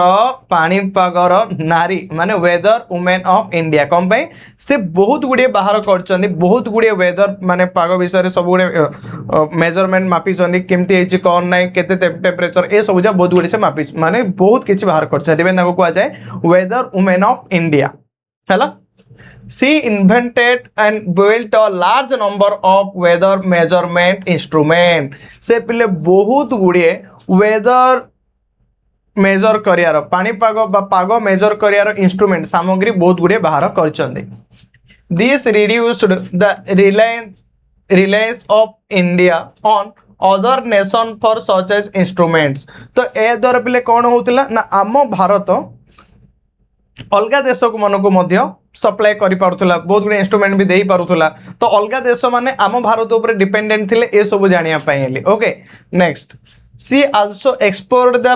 पाणीपागर नारी माने वेदर वुमेन ऑफ इंडिया कम पे से बहुत गुड़े बाहर कर बहुत गुड़े वेदर माने पाग विषय सब गुड़े मेजरमेंट मापी केमती है कौन ना केते टेम्परेचर ए सब बहुत गुड़े से मापी माने बहुत किसी बाहर कर कह जाए वेदर वुमेन ऑफ इंडिया है She invented and built a large number of weather measurement instrument से पिले बहुत गुड़े वेदर मेजर करियार पानीपाग पाग मेजर करियार इंस्ट्रूमेंट सामग्री बहुत गुड़े बाहर कर this reduced the reliance of India on other nation for such as instruments तो ए द्वारा पिले कौन होतिला ना आम भारत अलग देश को मन को मध्य सप्लाई करि पारुथला बहुत गुड़े इंस्ट्रूमेंट भी देई पारुथला तो अलग देश माने आम भारत ऊपर डिपेंडेंट थिले ए सब जानिया पाइली okay next she also explored the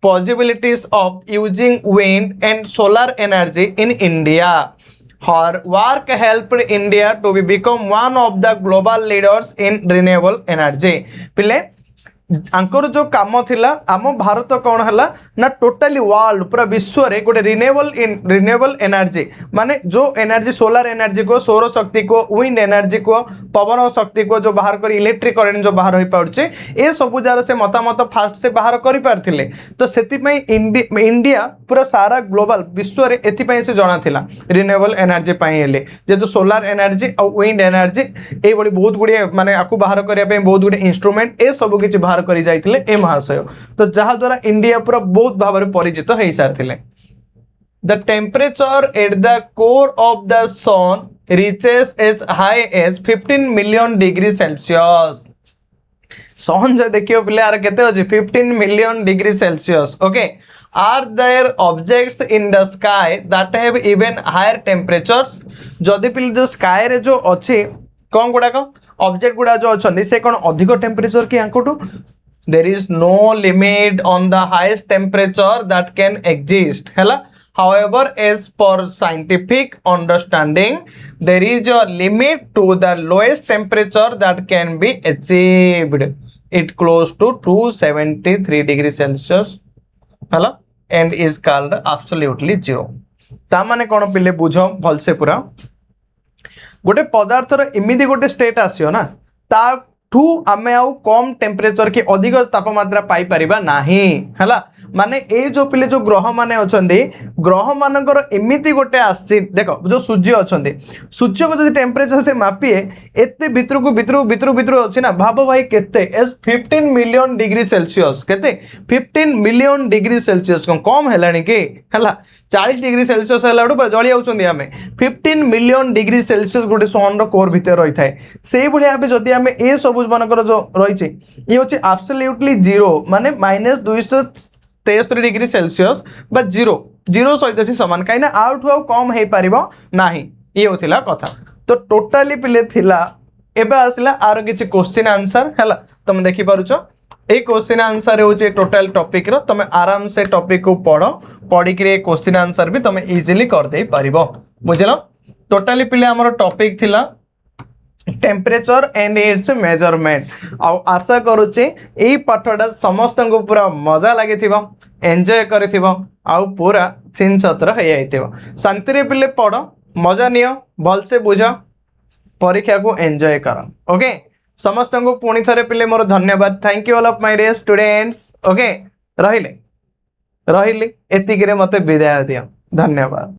possibilities of using wind and solar energy in India. Her work helped India to become one of the global leaders in renewable energy. पिले आंकर जो काम थिला आम भारत कौन है ना टोटाली वर्ल्ड पूरा विश्व रे गोटे रिन्यूएबल एनर्जी माने जो एनर्जी सोलार एनर्जी को सौर शक्ति को विंड एनर्जी को पवन शक्ति को जो बाहर कर इलेक्ट्रिक करेंट जो बाहर हो पारे ये सब जार से मतामत फास्ट से बाहर कर पारे तो से इंडिया पूरा सारा ग्लोबल विश्व रे एथिपाई से जଣା थिला रिन्यूएबल एनर्जी हेले जेहेतु सोलार एनर्जी और विंड एनर्जी ये बहुत गुड़े माने आपको बाहर करने बहुत गुड़े इंस्ट्रूमेंट ए सब किसी बाहर कर जाइथिले ए महाशय तो जहा द्वारा इंडिया पूरा बहुत भाव में परिचित हो सारी the temperature at the core of the sun reaches as high as 15 million degree Celsius sun जो देखियो पिले आर केते अछि 15 million degree Celsius okay are there objects in the sky that have even higher temperatures जदि पिले जो स्काई रे जो अछि कोन गुडा को ऑब्जेक्ट गुडा जो अछन से कोन अधिक टेम्परेचर की आंकोटू there is no limit on the highest temperature that can exist hela however as per scientific understanding there is a limit to the lowest temperature that can be achieved it close to 273 degrees celsius hela and is called absolutely zero ता माने कोन पिले बुझो भलसे पूरा गोटे पदार्थर इमिदी गोटे स्टेट आसियो ना ता ठू आमे आउ कम टेम्परेचर की अधिक तापमात्रा पाई परिबा नाही हला माने ए जो पिले जो ग्रह माने अछंदी ग्रह मानकर एमिति गोटे आसी देखो जो सूर्य अछंदी सूर्य को जदि टेम्परेचर से मापिए एते भितरु अछि ना भाबो भाई केते एस 15 मिलियन डिग्री सेल्सियस केते 15 मिलियन डिग्री सेल्सियस कम हेलानी के हला 40 डिग्री सेल्सियस है जली आउछंदी आमे 15 मिलियन डिग्री सेल्सियस गोटे सन रो कोर भीतर रही थाए से भलिया भाबे जदि आमे ए सबुज मानकर जो रही ये होची एब्सोल्युटली जीरो माने -273 डिग्री सेल्सियस बा जीरो सहित सी समान कहीं आउट आउ कम हो पार ना ये होथिला कथा तो टोटाली पिले थिला एबे आसिला आरो किछि क्वेश्चन आंसर हैला तुम देखि पारुछो ए क्वेश्चन आंसर होचे टोटल टॉपिक रो तुम आराम से टॉपिक को पढ़ी कि क्वेश्चन आंसर भी तुम इजीली कर दे पारिबो बुझलो टोटाली पिले हमर टॉपिक थिला टेम्परेचर एंड इट्स मेजरमेंट आशा करुचे यही पाठटा समस्त को पूरा मजा लगी एंजॉय करिथिबो आउ पूरा चिन सतर हो जाइथिबो शांति रे पिले पढ़ मजा नियो भल से बुझ परीक्षा को एंजॉय कर ओके समस्त को पुणी थरे पिले मोर धन्यवाद thank you all of my dear students okay रहिले एतिकिरे मते विदाय दियो धन्यवाद।